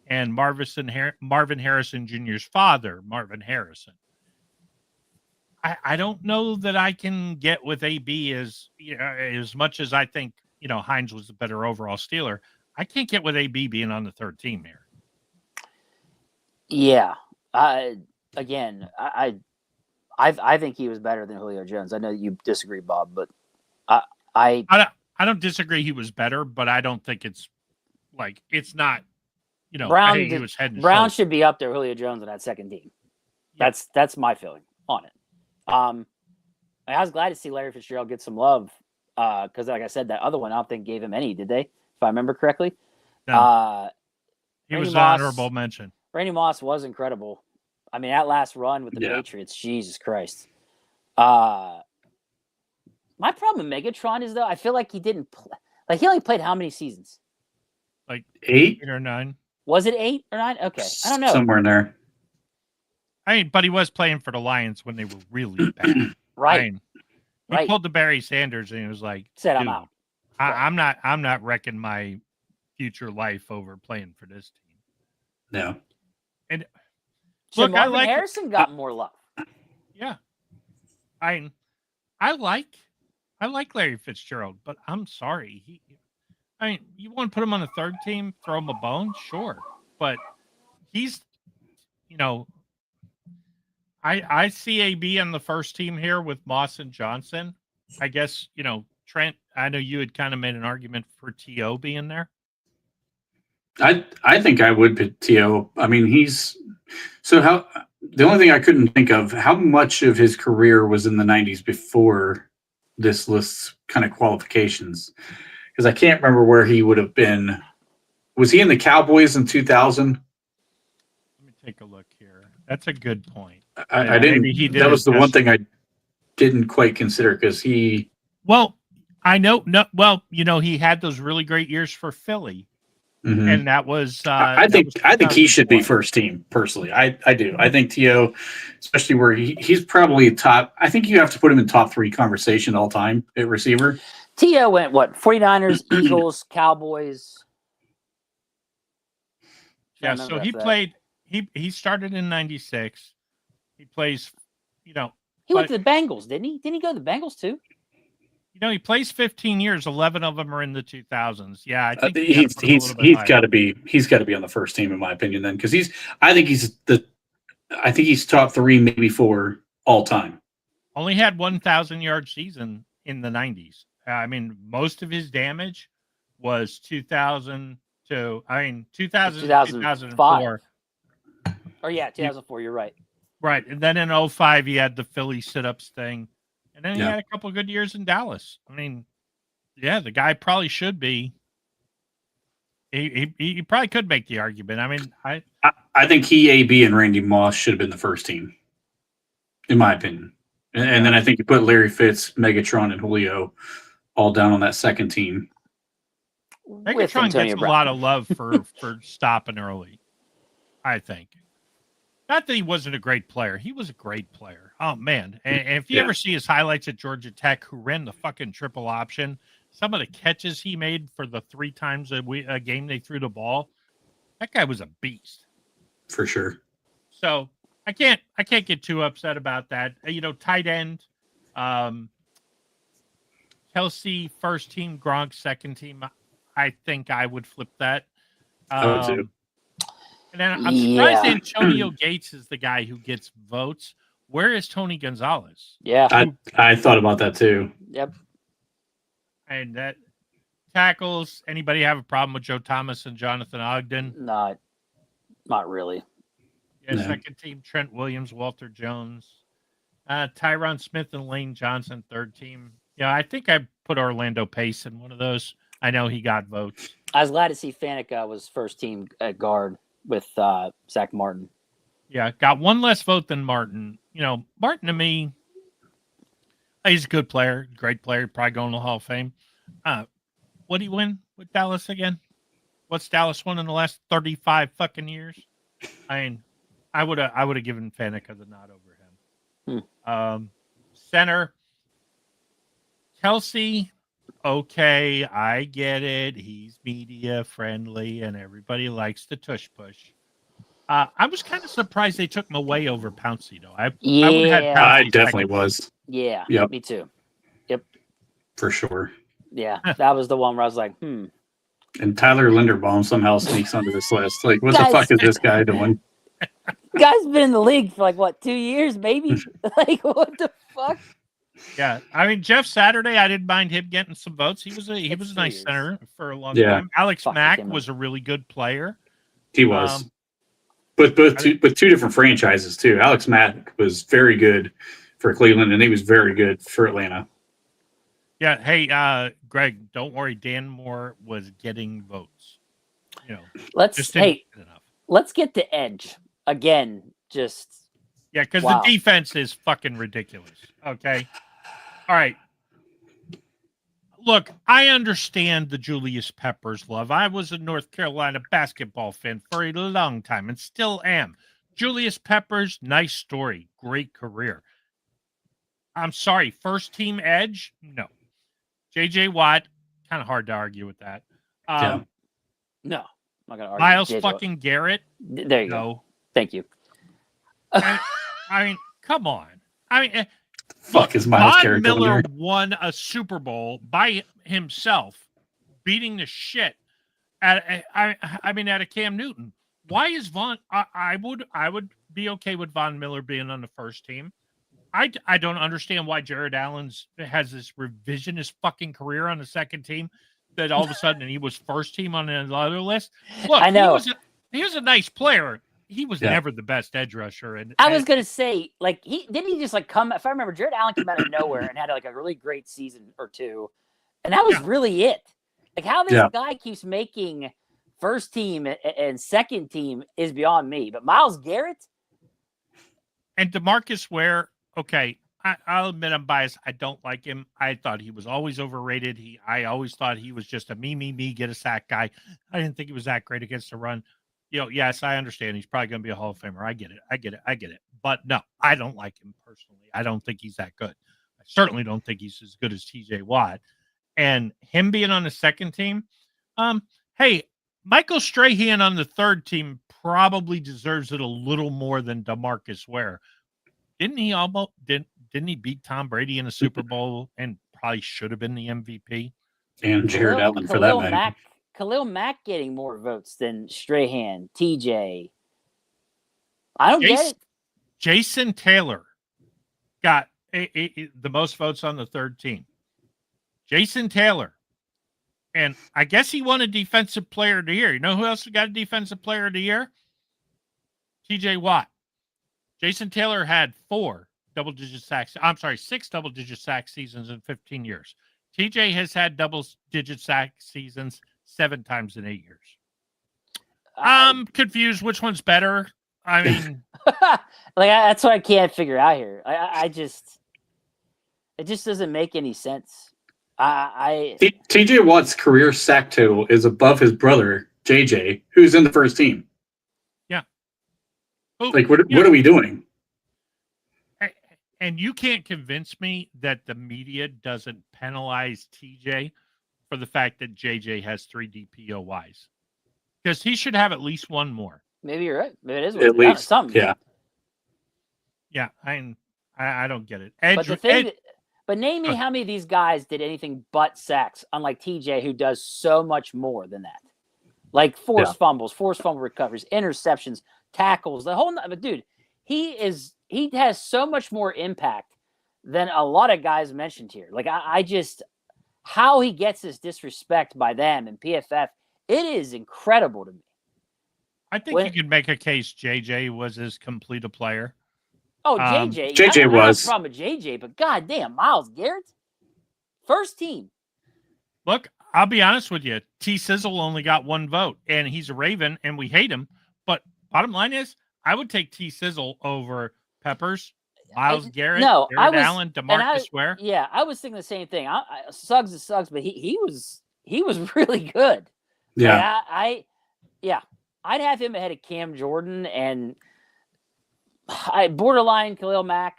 and Marvin Harrison Jr.'s father, Marvin Harrison. I don't know that I can get with AB as much as I think, Hines was the better overall Steeler. I can't get with AB being on the third team here. Yeah. I think he was better than Julio Jones. I know you disagree, Bob, but I don't disagree he was better, but I don't think it's not, Brown, he was head and Brown shoulders. should be up there, Julio Jones on that second team. Yeah. That's my feeling on it. I was glad to see Larry Fitzgerald get some love because, like I said, that other one I don't think gave him any, did they? If I remember correctly. No. He was an Moss, honorable mention. Randy Moss was incredible. I mean, that last run with the Patriots, Jesus Christ. My problem with Megatron is, though, I feel like he didn't play. Like, he only played how many seasons? Like 8 or 9. Was it 8 or 9? Okay. I don't know. Somewhere in there. But he was playing for the Lions when they were really bad. Right. He pulled the Barry Sanders and he was like, said, I'm out. I'm not wrecking my future life over playing for this team. No. And look, Marvin Harrison got more love. Yeah. I like Larry Fitzgerald, but I'm sorry. You want to put him on the third team, throw him a bone? Sure. But he's, I see AB on the first team here with Moss and Johnson. I guess, Trent, I know you had kind of made an argument for T.O. being there. I think I would put T.O. I mean, the only thing I couldn't think of, how much of his career was in the 90s before this list's kind of qualifications? Because I can't remember where he would have been. Was he in the Cowboys in 2000? Let me take a look here. That's a good point. I didn't. That was the one thing I didn't quite consider because he. Well, I know. No, well, he had those really great years for Philly, and that was. I think he should be first team personally. I do. I think T.O., especially where he's probably top. I think you have to put him in top 3 conversation all time at receiver. T.O. went what? 49ers, Eagles, Cowboys. Yeah, so he played. He started in '96. He plays, He went to the Bengals, didn't he? Didn't he go to the Bengals too? He plays 15 years. 11 of them are in the 2000s. Yeah, I think he's got to be on the first team in my opinion. Then because I think he's top 3, maybe 4 all time. Only had 1,000-yard season in the 90s. Most of his damage was 2000 to 2004. Oh yeah, 2004. You're right. Right, and then in 05, he had the Philly sit-ups thing. And then he had a couple of good years in Dallas. The guy probably should be. He probably could make the argument. I think AB, and Randy Moss should have been the first team, in my opinion. And then I think you put Larry Fitz, Megatron, and Julio all down on that second team. Megatron gets a lot of love for stopping early, I think. Not that he wasn't a great player. He was a great player. Oh, man. And if you Yeah. ever see his highlights at Georgia Tech, who ran the fucking triple option, some of the catches he made for the 3 times a game they threw the ball, that guy was a beast. For sure. So I can't get too upset about that. Tight end, Kelsey first team, Gronk second team. I think I would flip that. I would too. And then I'm surprised Yeah. Antonio Gates is the guy who gets votes. Where is Tony Gonzalez? Yeah. I thought about that too. Yep. And that tackles. Anybody have a problem with Joe Thomas and Jonathan Ogden? Not really. Yeah, No. second team, Trent Williams, Walter Jones, Tyron Smith, and Lane Johnson, third team. Yeah, I think I put Orlando Pace in one of those. I know he got votes. I was glad to see Faneca was first team at guard with Zach Martin. Yeah, got one less vote than Martin. Martin to me, he's a good player, great player, probably going to the Hall of Fame. What did he win with Dallas again? What's Dallas won in the last 35 fucking years? I mean, I would have given Faneca the nod over him. Center, Kelsey. Okay, I get it. He's media friendly and everybody likes the tush push. I was kind of surprised they took him away over Pouncey, though. I would have had Yeah. I Pouncey definitely second. was. Yeah. Yep. Me too. For sure. Yeah. That was the one where I was like, And Tyler Linderbaum somehow sneaks onto this list. Like, what Guys. the fuck is this guy doing? Guy's been in the league for like what, 2 years, maybe? Like, what the fuck? Yeah, I mean Jeff Saturday, I didn't mind him getting some votes. He was a It's nice serious. center for a long Yeah. time. Alex Fuck, Mack he came was a really good player. He was. Um, But two different franchises too. Alex Mack was very good for Cleveland, and he was very good for Atlanta. Yeah, hey, Greg, don't worry. Dan Moore was getting votes. Let's Just didn't get enough. let's get to edge again. Just Yeah, because Wow. the defense is fucking ridiculous. Okay. All right. Look, I understand the Julius Peppers love. I was a North Carolina basketball fan for a long time and still am. Julius Peppers, nice story. Great career. I'm sorry. First team edge? No. JJ Watt, kind of hard to argue with that. Yeah. no, I'm not gonna argue. Miles JJ. fucking Garrett? There you go. No. Thank you. I mean, come on. I mean, Fuck is Miles Von Garrett going Miller there? won a Super Bowl by himself, beating the shit at a Cam Newton. Why is Von? I would be okay with Von Miller being on the first team. I don't understand why Jared Allen's has this revisionist fucking career on the second team. That all of a sudden he was first team on another list. Look, I know. he was a nice player. He was Yeah. never the best edge rusher. And I was gonna say, like, he just like come. If I remember, Jared Allen came out of nowhere and had like a really great season or two, and that was Yeah. really it. Like how this Yeah. guy keeps making first team and second team is beyond me. But Miles Garrett, And DeMarcus Ware, okay, I'll admit I'm biased. I don't like him. I thought he was always overrated. I always thought he was just a me, get a sack guy. I didn't think he was that great against the run. Yes, I understand. He's probably going to be a Hall of Famer. I get it. But no, I don't like him personally. I don't think he's that good. I certainly don't think he's as good as TJ Watt. And him being on the second team, hey, Michael Strahan on the third team probably deserves it a little more than DeMarcus Ware. Didn't he beat Tom Brady in a Super Bowl and probably should have been the MVP? And Jared Allen for that matter. Khalil Mack getting more votes than Strahan, TJ. I don't get it. Jason Taylor got the most votes on the third team. Jason Taylor. And I guess he won a Defensive Player of the Year. You know who else got a Defensive Player of the Year? TJ Watt. Jason Taylor had 6 double-digit sack seasons in 15 years. TJ has had double-digit sack seasons 7 times in 8 years. I'm confused which one's better. I mean, that's what I can't figure out here. It just doesn't make any sense. TJ Watt's career sack total is above his brother JJ, who's in the first team. Yeah. Who- Like, what you are we doing? And you can't convince me that the media doesn't penalize TJ for the fact that JJ has 3 DPOYs, because he should have at least one more. Maybe you're right. Maybe it is At least, something. yeah. Yeah, I don't get it. But the thing, but name me how many of these guys did anything but sacks, unlike TJ, who does so much more than that. Like forced fumbles, forced fumble recoveries, interceptions, tackles, the whole. But dude, he has so much more impact than a lot of guys mentioned here. Like I just, how he gets this disrespect by them and PFF, it is incredible to me. I think you could make a case JJ was as complete a player. Oh, JJ. JJ I don't have was. a problem with JJ, but goddamn, Myles Garrett, first team. Look, I'll be honest with you. T Sizzle only got 1 vote, and he's a Raven, and we hate him. But bottom line is, I would take T Sizzle over Peppers, Myles Garrett, Jared Allen, DeMarcus Ware. Yeah, I was thinking the same thing. Suggs is Suggs, but he was really good. Yeah, Like, I'd have him ahead of Cam Jordan and borderline Khalil Mack.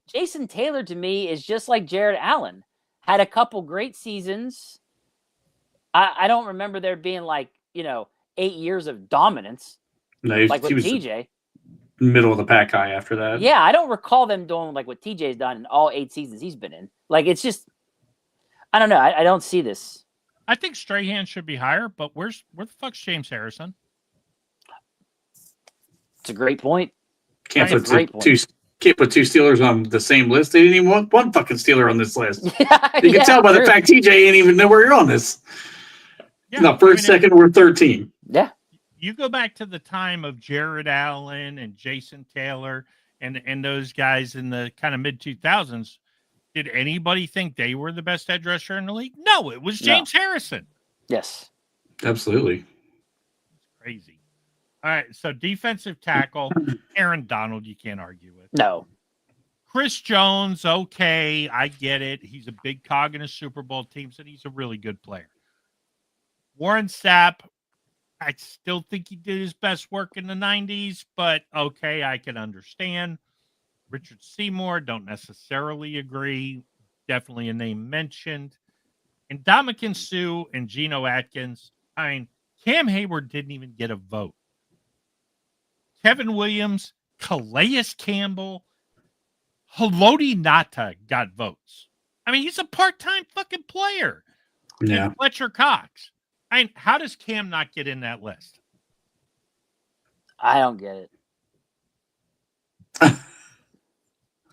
Jason Taylor to me is just like Jared Allen. Had a couple great seasons. I don't remember there being 8 years of dominance no, like with he was TJ. middle of the pack guy after that. Yeah, I don't recall them doing like what TJ's done in all 8 seasons he's been in. Like, it's just, I don't know. I don't see this. I think Strahan should be higher, but where the fuck's James Harrison? It's a great point. Can't That's put a great point. can't put 2 Steelers on the same list. They didn't even want 1 fucking Steeler on this list. You Yeah, can tell by the fact TJ ain't even know where you're on this. Yeah, No, first, second, or third team. Yeah. You go back to the time of Jared Allen and Jason Taylor and those guys in the kind of mid 2000s. Did anybody think they were the best edge rusher in the league? No, it was James Harrison. Yes. Absolutely. Crazy. All right, so defensive tackle, Aaron Donald, you can't argue with. No. Chris Jones, okay, I get it. He's a big cog in his Super Bowl teams, and he's a really good player. Warren Sapp, I still think he did his best work in the 90s, but okay, I can understand. Richard Seymour, don't necessarily agree. Definitely a name mentioned. And Ndamukong Suh and Geno Atkins. I mean, Cam Hayward didn't even get a vote. Kevin Williams, Calais Campbell, Haloti Ngata got votes. I mean, he's a part-time fucking player. Yeah. And Fletcher Cox. I mean, how does Cam not get in that list? I don't get it.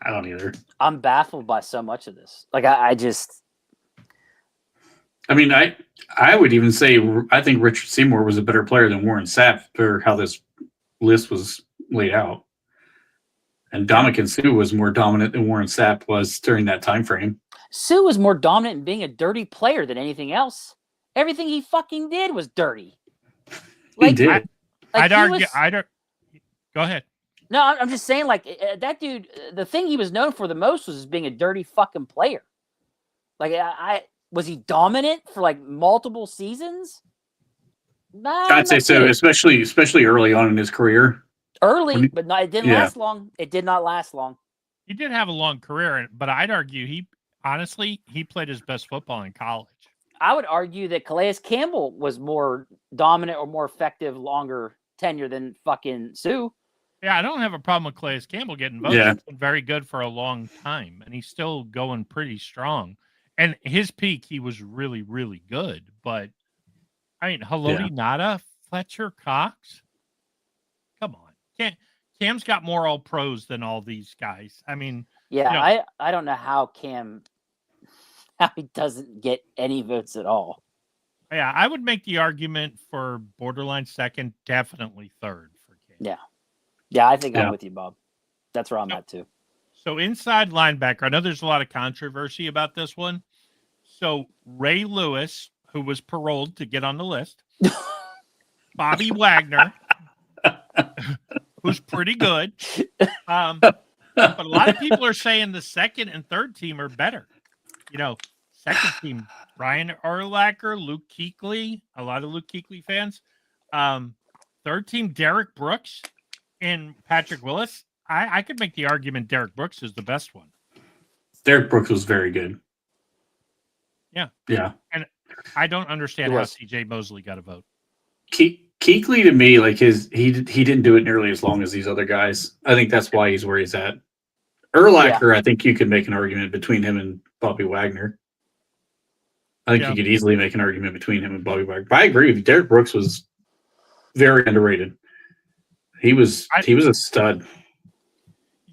I don't either. I'm baffled by so much of this. Like, I just. I mean, I would even say I think Richard Seymour was a better player than Warren Sapp for how this list was laid out. And Ndamukong Suh was more dominant than Warren Sapp was during that time frame. Suh was more dominant in being a dirty player than anything else. Everything he fucking did was dirty. He did. I'd argue. Go ahead. No, I'm just saying, like, that dude, the thing he was known for the most was being a dirty fucking player. Like, was he dominant for like multiple seasons? Nah, I'd say so, especially early on in his career. Early, but no, it didn't last long. It did not last long. He did have a long career, but I'd argue he played his best football in college. I would argue that Calais Campbell was more dominant or more effective, longer tenure than fucking Suh. Yeah, I don't have a problem with Calais Campbell getting votes. Yeah. He's been very good for a long time, and he's still going pretty strong. And his peak, he was really, really good. But, I mean, Haloti Ngata, Fletcher Cox, come on. Cam's got more all-pros than all these guys. I mean. Yeah, I don't know how he doesn't get any votes at all. Yeah, I would make the argument for borderline second, definitely third for Cam. Yeah. Yeah, I think I'm with you, Bob. That's where I'm at too. So inside linebacker, I know there's a lot of controversy about this one. So Ray Lewis, who was paroled to get on the list, Bobby Wagner, who's pretty good. But a lot of people are saying the second and third team are better. You know, second team, Brian Urlacher, Luke Kuechly, a lot of Luke Kuechly fans. Third team, Derek Brooks. in Patrick Willis, I could make the argument Derek Brooks is the best one. Derek Brooks was very good. Yeah. Yeah. And I don't understand He how was. CJ Mosley got a vote. Kuechly to me, like he didn't do it nearly as long as these other guys. I think that's why he's where he's at. Urlacher, I think you could make an argument between him and Bobby Wagner. I think you could easily make an argument between him and Bobby Wagner. But I agree with you. Derek Brooks was very underrated. He was a stud.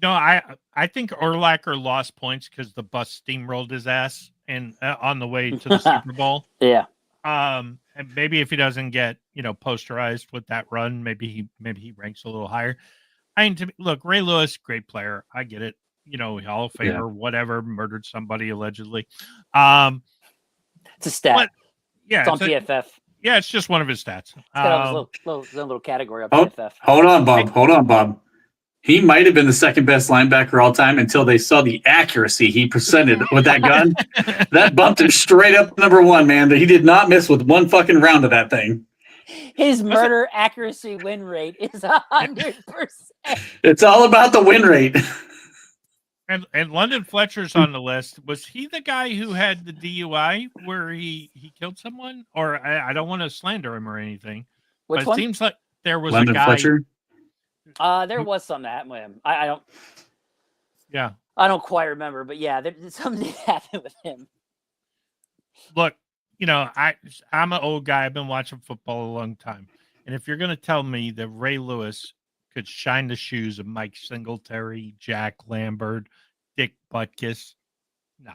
No, I think Urlacher lost points because the bus steamrolled his ass and on the way to the Super Bowl. Yeah. And maybe if he doesn't get posterized with that run, maybe he ranks a little higher. I mean, look, Ray Lewis, great player. I get it. Hall of Famer, whatever, murdered somebody allegedly. It's a stat. But, yeah, it's on PFF. Yeah, it's just one of his stats. It's got his little category on PFF. Hold on, Bob. He might have been the second best linebacker all time until they saw the accuracy he presented with that gun. That bumped him straight up number one, man. He did not miss with one fucking round of that thing. His murder accuracy win rate is 100%. It's all about the win rate. And London Fletcher's on the list. Was he the guy who had the DUI where he killed someone? Or I don't want to slander him or anything. Which but one? It seems like there was London a guy. Fletcher? There was something that happened with him. I don't. Yeah. I don't quite remember, but yeah, something happened with him. Look, I'm an old guy. I've been watching football a long time. And if you're going to tell me that Ray Lewis could shine the shoes of Mike Singletary, Jack Lambert, Dick Butkus, no.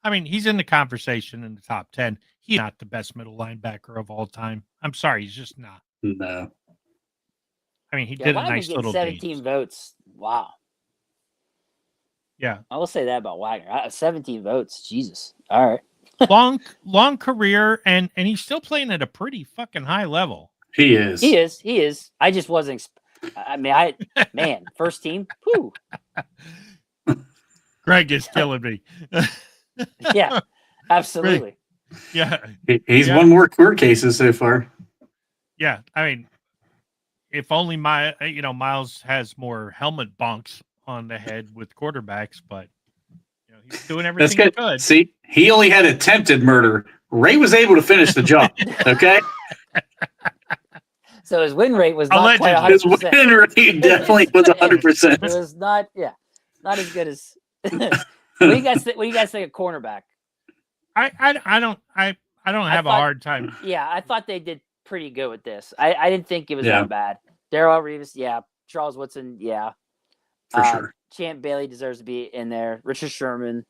I mean, he's in the conversation in the top 10. He's not the best middle linebacker of all time. I'm sorry, he's just not. No. I mean, he did a Wagner nice getting little 17 deed. votes. Wow. Yeah. I will say that about Wagner. 17 votes. Jesus. All right. long career, and he's still playing at a pretty fucking high level. He is. He is. I just wasn't. Man, first team. Whew. Greg is killing me. Yeah, absolutely. Yeah. He's won more court cases so far. Yeah. I mean, if only Miles has more helmet bonks on the head with quarterbacks, but he's doing everything he could. See, he only had attempted murder. Ray was able to finish the job. Okay. So his win rate was not quite 100%. His win rate definitely was 100%. It was not as good as. What do you guys think? What do you guys think of cornerback? I don't have a hard time. Yeah, I thought they did pretty good with this. I didn't think it was that bad. Darrell Reeves, yeah. Charles Woodson, yeah. For sure. Champ Bailey deserves to be in there. Richard Sherman.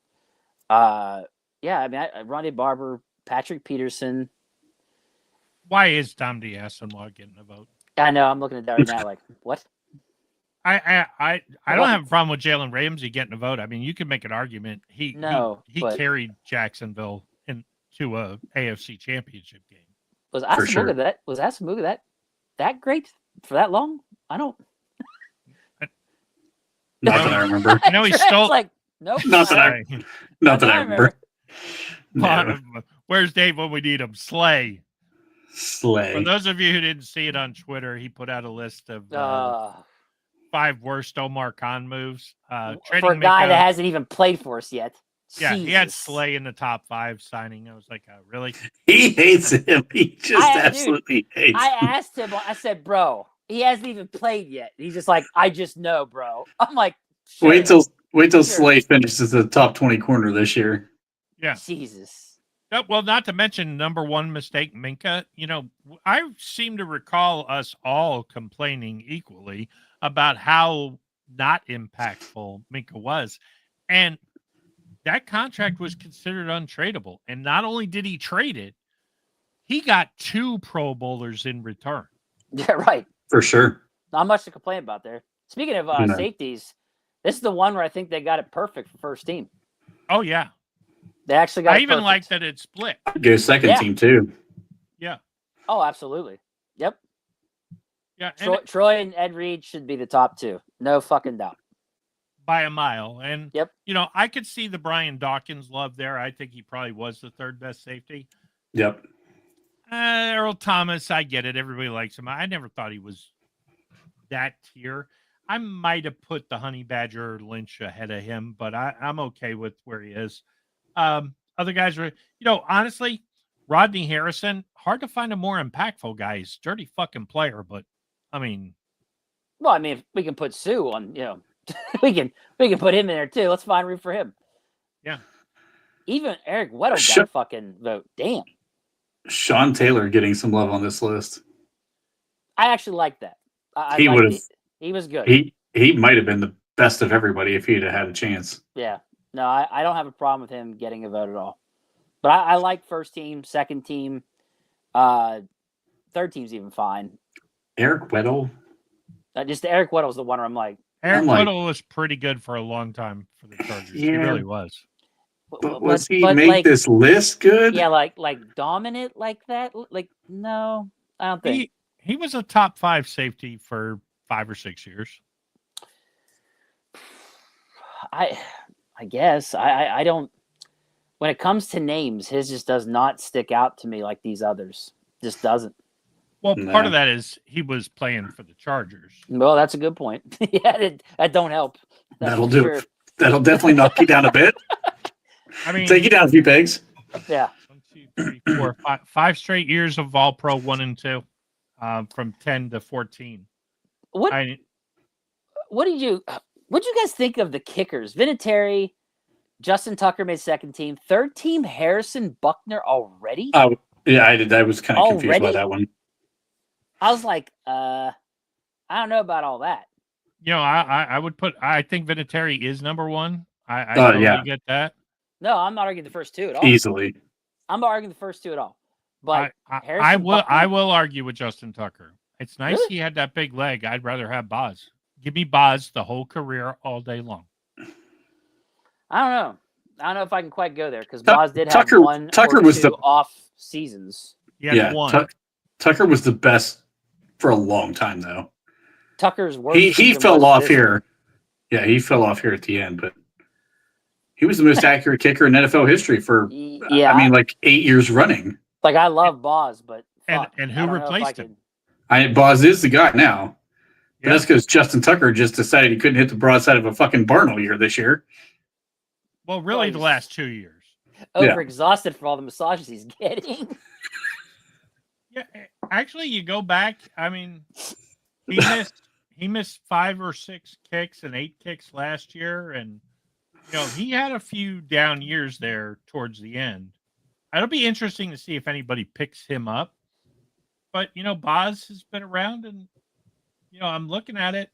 Yeah, I mean, Ronnie Barber, Patrick Peterson. Why is Tom D'Asenlaw getting a vote? I know. I'm looking at that right now. Like, what? I don't have a problem with Jalen Ramsey getting a vote. I mean, you can make an argument. He carried Jacksonville into a AFC Championship game. Was Asamoah that great for that long? I don't. Not that I remember. I know he stole. Like, nope. Not that I remember. No. Where's Dave when we need him? Slay. For those of you who didn't see it on Twitter, he put out a list of 5 worst Omar Khan moves. For a guy that hasn't even played for us yet. Yeah, Jesus. he had Slay in the top 5 signing. I was like, really? He hates him. He just absolutely hates him. I asked him, I said, bro, he hasn't even played yet. He's just like, I just know, bro. I'm like, sure. Wait till Slay finishes the top 20 corner this year. Yeah. Jesus. Well, not to mention number 1 mistake, Minka. I seem to recall us all complaining equally about how not impactful Minka was. And that contract was considered untradeable. And not only did he trade it, he got 2 Pro Bowlers in return. Yeah, right. For sure. Not much to complain about there. Speaking of safeties, this is the one where I think they got it perfect for first team. Oh, yeah. They actually got I even like that it's split. I'd go second team, too. Yeah. Oh, absolutely. Yep. Yeah. Troy and Ed Reed should be the top 2. No fucking doubt. By a mile. And, yep. I could see the Brian Dawkins love there. I think he probably was the 3rd best safety. Yep. Earl Thomas, I get it. Everybody likes him. I never thought he was that tier. I might have put the Honey Badger Lynch ahead of him, but I'm okay with where he is. Other guys are, honestly, Rodney Harrison, hard to find a more impactful guy. He's a dirty fucking player, but I mean, Well, I mean, if we can put Sue on, we can put him in there too. Let's find room for him. Yeah. Even Eric Weddle got a fucking vote. Damn. Sean Taylor getting some love on this list. I actually like that. He would have. He was good. He might have been the best of everybody if he'd have had a chance. Yeah. No, I don't have a problem with him getting a vote at all. But I like first team, second team, third team's even fine. Eric Weddle. Just Eric Weddle's the one where I'm like, Eric Weddle was pretty good for a long time for the Chargers. Yeah. He really was. But was he make this list good? Yeah, like dominant like that. Like, no, I don't think He was a top 5 safety for 5 or 6 years. I guess I don't. When it comes to names, his just does not stick out to me like these others. Just doesn't. Well, part of that is he was playing for the Chargers. Well, that's a good point. Yeah, that don't help. That'll do it. That'll definitely knock you down a bit. I mean, take you down a few pegs. Yeah. 1, 2, 3, 4, 5 straight years of All Pro 1 and 2, from 10 to 14. What did you guys think of the kickers? Vinatieri, Justin Tucker made second team, third team Harrison Buckner already. Oh yeah, I did. I was kind of confused by Already? that one. I was like, I don't know about all that. I would put. I think Vinatieri is number 1. I totally get that. No, I'm not arguing the first two at all. Easily. I'm not arguing the first two at all. But I will argue with Justin Tucker. It's nice he had that big leg. I'd rather have Boz. Give me Boz the whole career all day long. I don't know. I don't know if I can quite go there because Boz did have Tucker or was two the off seasons. Yeah, one. Tucker was the best for a long time though. Tucker's worst. He fell off here. Yeah, he fell off here at the end, but he was the most accurate kicker in NFL history for Yeah. I mean, like 8 years running. Like I love Boz, but and who replaced him? Boz is the guy now. But Yeah. that's because Justin Tucker just decided he couldn't hit the broadside of a fucking barn all year this year. Well, really, the last 2 years. Overexhausted for all the massages he's getting. Yeah, actually, you go back. I mean, he missed 5 or 6 kicks and 8 kicks last year, and he had a few down years there towards the end. It'll be interesting to see if anybody picks him up. But Boz has been around, and I'm looking at it.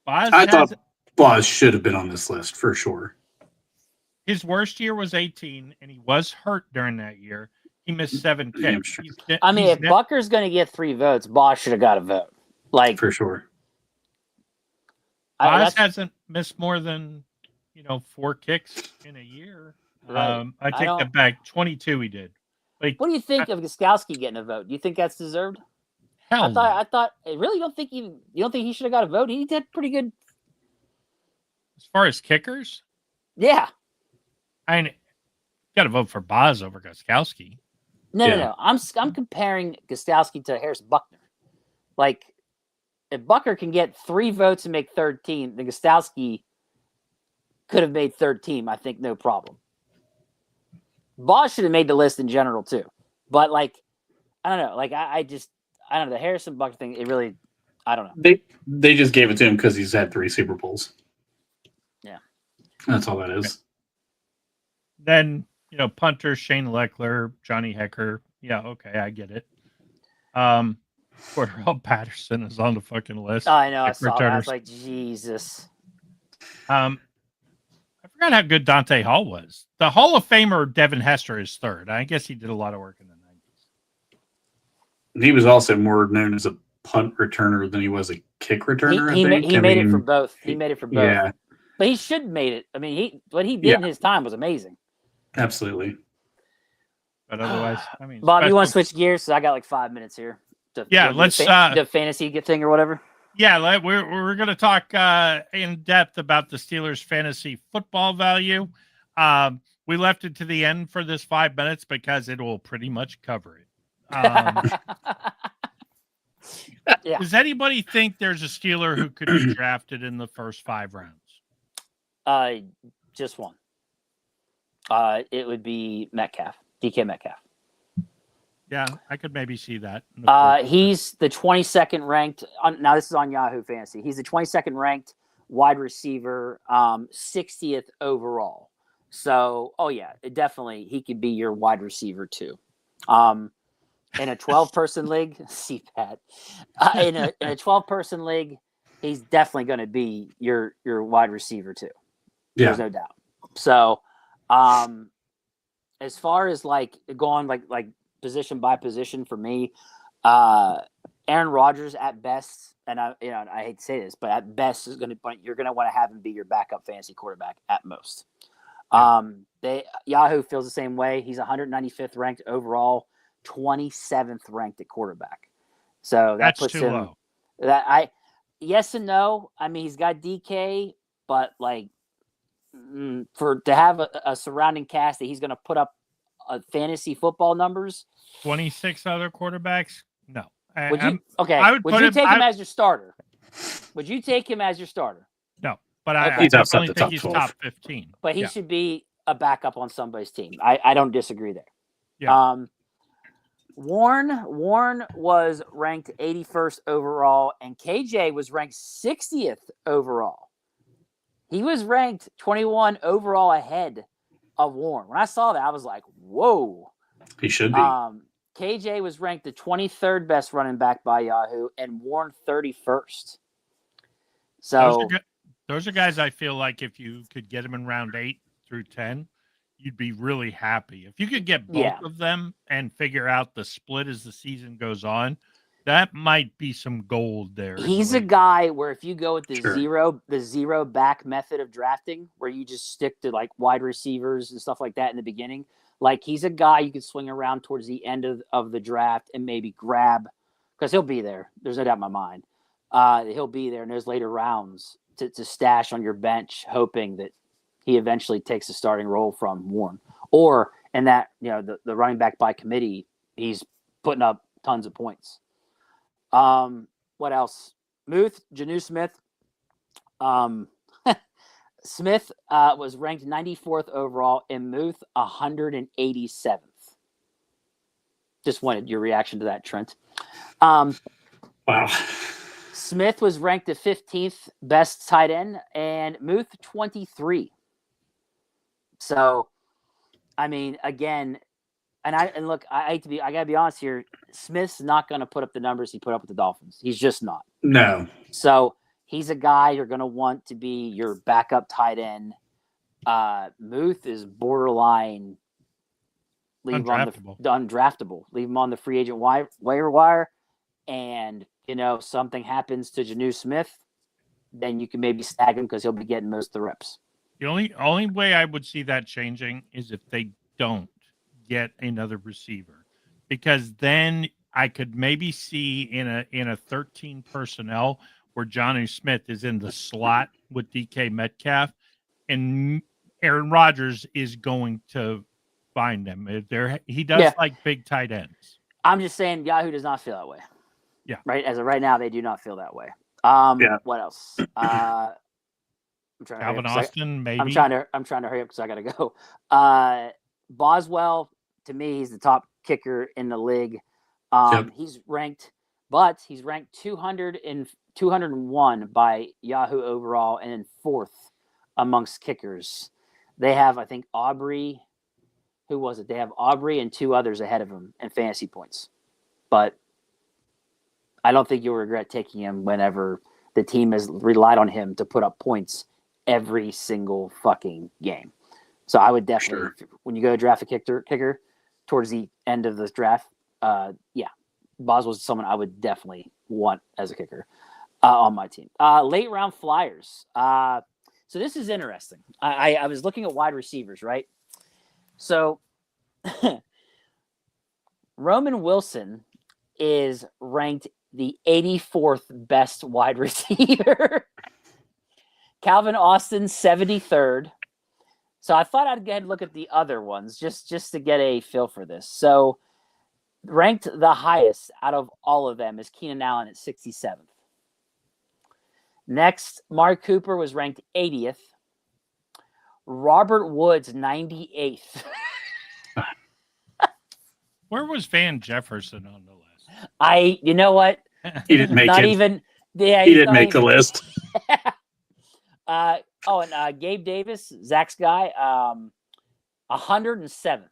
I thought Boz should have been on this list for sure. His worst year was 18, and he was hurt during that year. He missed 7 kicks. I mean, if Bucker's going to get 3 votes, Boz should have got a vote. Like for sure. Boz hasn't missed more than 4 kicks in a year. Right. I take that back. 22 he did. Like, what do you think of Gostkowski getting a vote? Do you think that's deserved? Hell, I thought. Really, you don't think he should have got a vote? He did pretty good. As far as kickers, yeah. I mean, got to vote for Boz over Gostkowski. No. I'm comparing Gostkowski to Harris Buckner. Like, if Bucker can get 3 votes and make third team, then Gostkowski could have made third team. I think no problem. Boz should have made the list in general too, but like, I don't know. Like, I don't know. The Harrison Bucker thing, it really, I don't know. They just gave it to him because he's had 3 Super Bowls. Yeah, that's all that is. Then punter Shane Leckler, Johnny Hecker. Yeah, okay, I get it. Cordell Patterson is on the fucking list. I know. I saw returners. that. I was like, Jesus. I forgot how good Dante Hall was. The Hall of Famer Devin Hester is third. I guess he did a lot of work in the 90s. He was also more known as a punt returner than he was a kick returner. He made it for both. He made it for both. Yeah, but he should have made it. I mean, what he did in his time was amazing. Absolutely. But otherwise, I mean, Bob, you want to switch gears? So I got like 5 minutes here. Let's the fantasy thing or whatever. Yeah, we're going to talk in depth about the Steelers' fantasy football value. We left it to the end for this 5 minutes because it will pretty much cover it. Yeah. Does anybody think there's a Steeler who could be drafted in the first 5 rounds? Just one. It would be Metcalf, DK Metcalf. Yeah, I could maybe see that. in the first He's the 22nd ranked. Now this is on Yahoo Fantasy. He's the 22nd ranked wide receiver, 60th overall. So, definitely he could be your wide receiver too. In a 12-person league, CPAT. In a 12-person league, he's definitely going to be your wide receiver too. Yeah. There's no doubt. So, as far as like going like position by position for me, Aaron Rodgers at best, and I hate to say this, but at best you're going to want to have him be your backup fantasy quarterback at most. Yahoo feels the same way. He's 195th ranked overall, 27th ranked at quarterback. So that That's puts too him. low. Yes and no. I mean, he's got DK, but like to have a surrounding cast that he's going to put up fantasy football numbers. 26 other quarterbacks? No. Would you? Okay. I would would put you him- take him I- as your starter? Would you take him as your starter? No. But Okay. I He's outside definitely the think top he's 12. top 15. But he Yeah. should be a backup on somebody's team. I don't disagree there. Yeah. Warren was ranked 81st overall, and KJ was ranked 60th overall. He was ranked 21 overall ahead of Warren. When I saw that, I was like, whoa. He should be. KJ was ranked the 23rd best running back by Yahoo, and Warren 31st. So Those are guys I feel like if you could get them in round 8 through 10, you'd be really happy. If you could get both of them and figure out the split as the season goes on, that might be some gold there. he's a guy where if you go with the Sure. zero back method of drafting, where you just stick to like wide receivers and stuff like that in the beginning, like he's a guy you could swing around towards the end of the draft and maybe grab, because he'll be there. There's no doubt in my mind. He'll be there in those later rounds to stash on your bench, hoping that he eventually takes a starting role from Warren. Or in that, the running back by committee, he's putting up tons of points. What else? Janu Smith. Smith was ranked 94th overall, and Muth 187th. Just wanted your reaction to that, Trent. Wow. Smith was ranked the 15th best tight end, and Muth 23. So, I mean, again, and look, I gotta be honest here. Smith's not going to put up the numbers he put up with the Dolphins. He's just not. No. So he's a guy you're going to want to be your backup tight end. Muth is borderline undraftable. Leave him on the free agent waiver wire, and something happens to Janu Smith, then you can maybe snag him because he'll be getting most of the reps. The only way I would see that changing is if they don't get another receiver, because then I could maybe see in a 13 personnel where Jonnu Smith is in the slot with DK Metcalf, and Aaron Rodgers is going to find them. He does like big tight ends. I'm just saying Yahoo does not feel that way. Yeah. Right. As of right now, they do not feel that way. What else? I'm trying Calvin Austin, maybe. I'm trying to hurry up because I gotta go. Boswell, to me, he's the top kicker in the league. He's ranked 201 by Yahoo overall, and then 4th amongst kickers. They have, I think, Aubrey. Who was it? They have Aubrey and 2 others ahead of him in fantasy points. But I don't think you'll regret taking him whenever the team has relied on him to put up points every single fucking game. So I would definitely, when you go to draft a kicker towards the end of this draft, Boswell's someone I would definitely want as a kicker on my team. Late round flyers. So this is interesting. I was looking at wide receivers, right? So Roman Wilson is ranked the 84th best wide receiver. Calvin Austin, 73rd. So I thought I'd go ahead and look at the other ones just to get a feel for this. So Ranked the highest out of all of them is Keenan Allen at 67th. Next, Mark Cooper was ranked 80th. Robert Woods, 98th. Where was Van Jefferson on the list? You know what? He didn't make Not it. even. Yeah, He didn't make the list. And Gabe Davis, Zach's guy, 107th.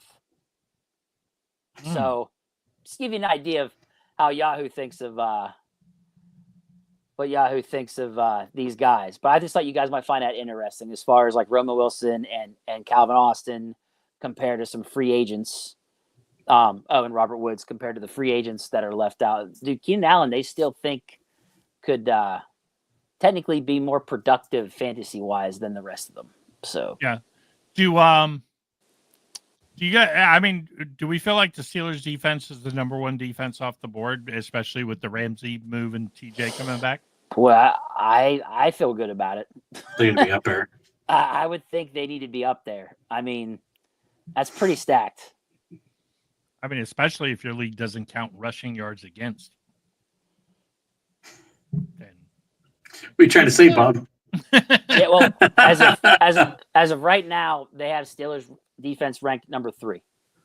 So, just give you an idea of how Yahoo thinks of these guys. But I just thought you guys might find that interesting as far as like Romo Wilson and Calvin Austin compared to some free agents. And Robert Woods compared to the free agents that are left out. Dude, Keenan Allen, they still think could technically be more productive fantasy wise than the rest of them. So yeah. Do you guys? I mean, do we feel like the Steelers' defense is the number one defense off the board, especially with the Ramsey move and TJ coming back? Well, I feel good about it. They're gonna be up there. I would think they need to be up there. I mean, that's pretty stacked. I mean, especially if your league doesn't count rushing yards against. Then... What are you trying to say, Bob? Yeah, well, as of right now, they have Steelers defense ranked number 3,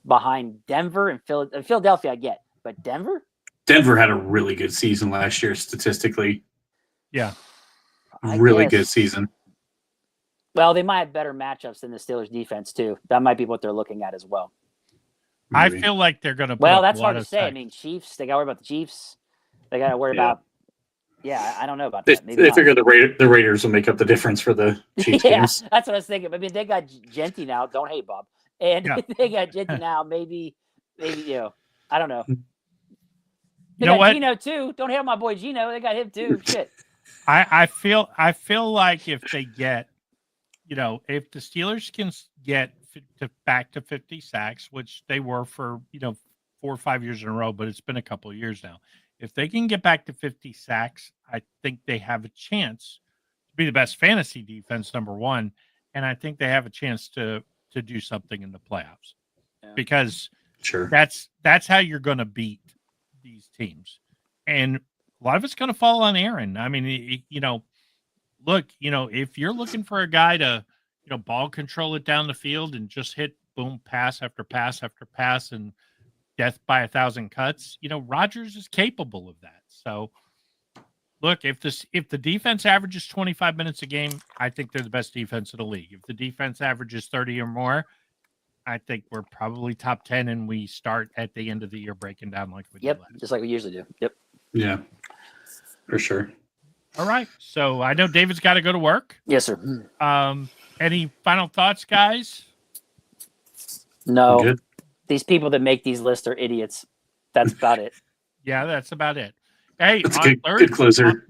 behind Denver and Philadelphia. I get, but Denver had a really good season last year statistically. Yeah, really good season. Well, they might have better matchups than the Steelers defense too. That might be what they're looking at as well. Maybe. I feel like they're going to. Well, that's hard to say. I mean, Chiefs. They got to worry about the Chiefs. They got to worry about. Yeah, I don't know about that. They figure the Raiders will make up the difference for the Chiefs games. That's what I was thinking. I mean, they got Genty now. Don't hate Bob. And they got Genty now. Maybe I don't know. They got what? Gino too. Don't hate on my boy Gino. They got him too. Shit. I feel like if they get, if the Steelers can get back to 50 sacks, which they were for 4 or 5 years in a row, but it's been a couple of years now. If they can get back to 50 sacks, I think they have a chance to be the best fantasy defense, number one, and I think they have a chance to do something in the playoffs. Yeah. Because that's how you're going to beat these teams, and a lot of it's going to fall on Aaron. I mean, look, if you're looking for a guy to ball control it down the field and just hit boom pass after pass after pass and death by 1,000 cuts, Rodgers is capable of that. So look, if the defense averages 25 minutes a game, I think they're the best defense in the league. If the defense averages 30 or more, I think we're probably top 10, and we start at the end of the year breaking down like we did last. Just like we usually do. Yep. Yeah, for sure. All right. So I know David's got to go to work. Yes, sir. Any final thoughts, guys? No. These people that make these lists are idiots. That's about it. Yeah, that's about it. Hey, that's good closer.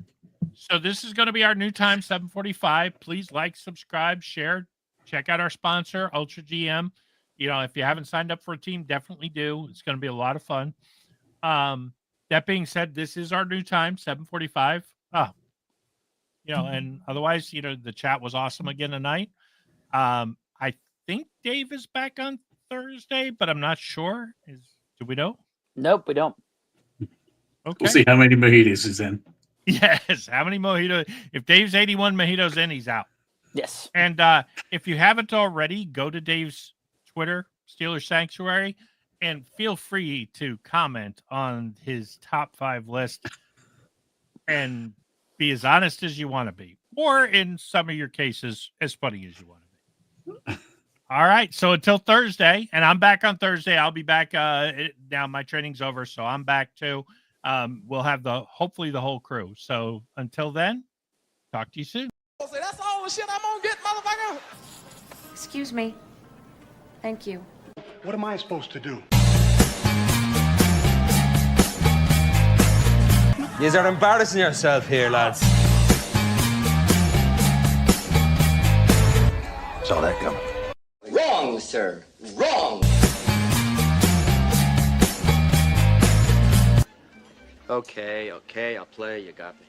So this is going to be our new time, 7:45. Please like, subscribe, share. Check out our sponsor, Ultra GM. If you haven't signed up for a team, definitely do. It's going to be a lot of fun. That being said, this is our new time, 7:45. And otherwise, the chat was awesome again tonight. I think Dave is back on Thursday, but I'm not sure. Do we know? Nope, we don't. Okay. We'll see how many mojitos he's in. Yes, how many mojitos? If Dave's 81 mojitos in, he's out. Yes. And if you haven't already, go to Dave's Twitter, Steelers Sanctuary, and feel free to comment on his top 5 list and be as honest as you want to be, or in some of your cases, as funny as you want to be. All right. So until Thursday, and I'm back on Thursday. I'll be back. Now my training's over, so I'm back too. We'll have hopefully the whole crew. So until then, talk to you soon. That's all the shit I'm gonna get, motherfucker. Excuse me. Thank you. What am I supposed to do? You are embarrassing yourself here, lads. Saw that coming. Wrong, sir. Wrong. Okay, I'll play. You got me.